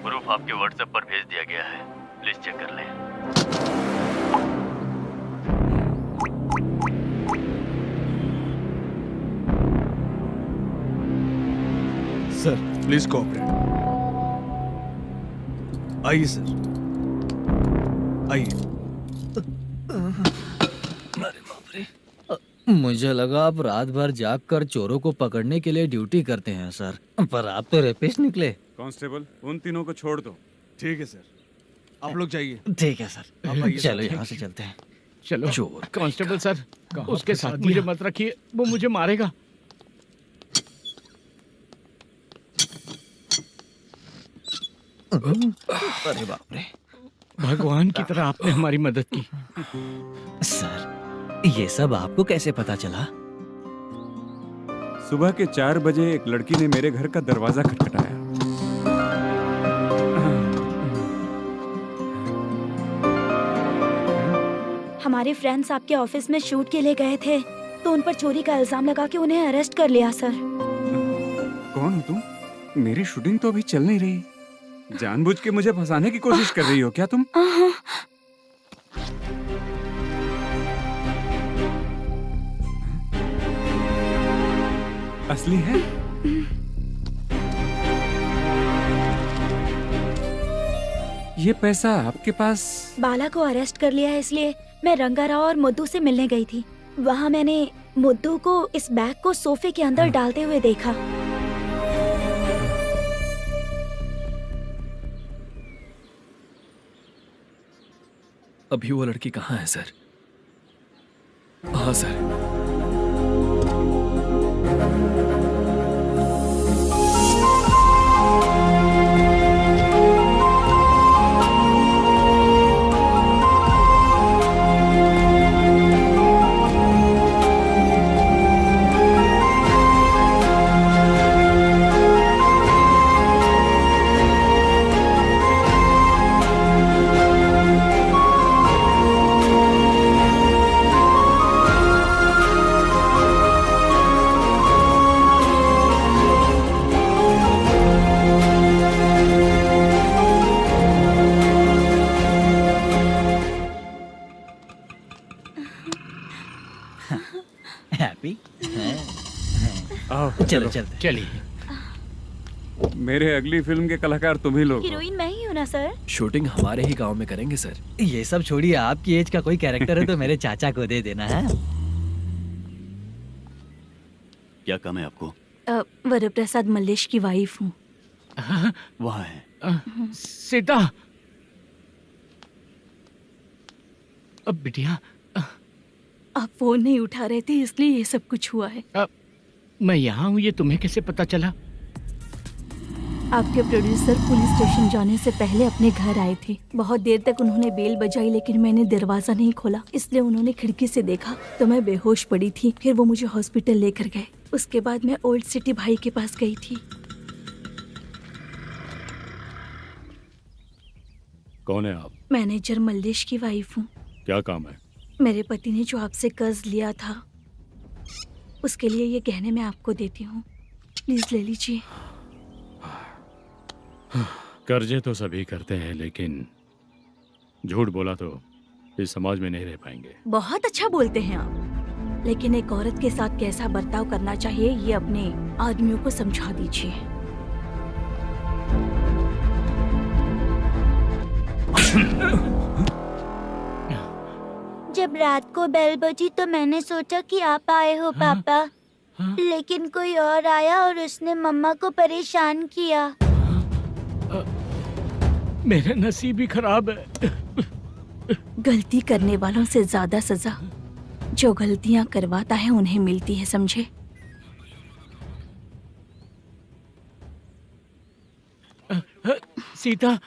प्रूफ आपके व्हाट्सएप पर भेज दिया गया है, प्लीज चेक कर लें। Sir please cooperate. आइए सर, आइए। मुझे लगा आप रात भर जाग कर चोरों को पकड़ने के लिए ड्यूटी करते हैं सर, पर आप तो रेपिस्ट निकले। कांस्टेबल उन तीनों को छोड़ दो। ठीक है सर, आप लोग जाइए। ठीक है सर, आप आइए। चलो यहाँ से चलते हैं। चलो चोर कांस्टेबल सर, उसके साथ मुझे मत रखिए, वो मुझे मारेगा। अरे बाप रे, भगवान की तरह आपने हमारी मदद की। सर ये सब आपको कैसे पता चला? सुबह के 4 बजे एक लड़की ने मेरे घर का दरवाजा खटखटाया। हमारे फ्रेंड्स आपके ऑफिस में शूट के लिए गए थे तो उन पर चोरी का इल्जाम लगा के उन्हें अरेस्ट कर लिया सर। कौन हो तुम? मेरी शूटिंग तो अभी चल नहीं रही। जानबूझ के मुझे फंसाने की कोशिश कर रही हो क्या तुम? असली है? ये पैसा आपके पास? बाला को अरेस्ट कर लिया है इसलिए मैं रंगाराव और मुद्दू से मिलने गई थी। वहाँ मैंने मुद्दू को इस बैग को सोफे के अंदर डालते हुए देखा। अभी वो लड़की कहाँ है सर? हाँ सर। हैप्पी? चलो चलते। चलिए। मेरे अगली फिल्म के कलाकार तुम ही लोग हो। हीरोइन मैं ही हूँ ना सर। शूटिंग हमारे ही गांव में करेंगे सर। ये सब छोड़िए, आपकी एज का कोई कैरेक्टर है तो मेरे चाचा को दे देना है। क्या काम है आपको? वरप्रसाद मल्लेश की वाइफ हूँ। वहाँ है। सीता। अब बिटिया आप फोन नहीं उठा रहे थे इसलिए ये सब कुछ हुआ है। मैं यहाँ हूँ, ये तुम्हें कैसे पता चला? आपके प्रोड्यूसर पुलिस स्टेशन जाने से पहले अपने घर आए थे। बहुत देर तक उन्होंने बेल बजाई लेकिन मैंने दरवाजा नहीं खोला, इसलिए उन्होंने खिड़की से देखा तो मैं बेहोश पड़ी थी। फिर वो मुझे हॉस्पिटल लेकर गए। उसके बाद मैं ओल्ड सिटी भाई के पास गई थी। कौन है आप? मैनेजर मल्लेश की वाइफ हूँ। क्या काम है? मेरे पति ने जो आपसे कर्ज लिया था उसके लिए ये गहने मैं आपको देती हूँ, प्लीज ले लीजिए। कर्जे तो सभी करते हैं, लेकिन झूठ बोला तो इस समाज में नहीं रह पाएंगे। बहुत अच्छा बोलते हैं आप, लेकिन एक औरत के साथ कैसा बर्ताव करना चाहिए ये अपने आदमियों को समझा दीजिए। जब रात को बेल बजी तो मैंने सोचा कि आप आए हो पापा। लेकिन कोई और आया और उसने मम्मा को परेशान किया। मेरा नसीब ही खराब है। गलती करने वालों से ज्यादा सजा जो गलतियां करवाता है उन्हें मिलती है, समझे? सीता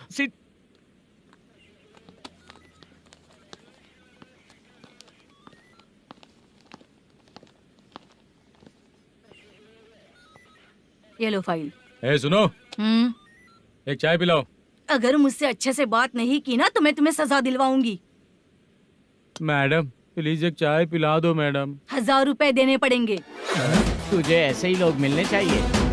ये लो फाइल। ए सुनो, एक चाय पिलाओ। अगर मुझसे अच्छे से बात नहीं की ना तो मैं तुम्हें सजा दिलवाऊंगी। मैडम प्लीज एक चाय पिला दो मैडम। 1000 रुपए देने पड़ेंगे। तुझे ऐसे ही लोग मिलने चाहिए।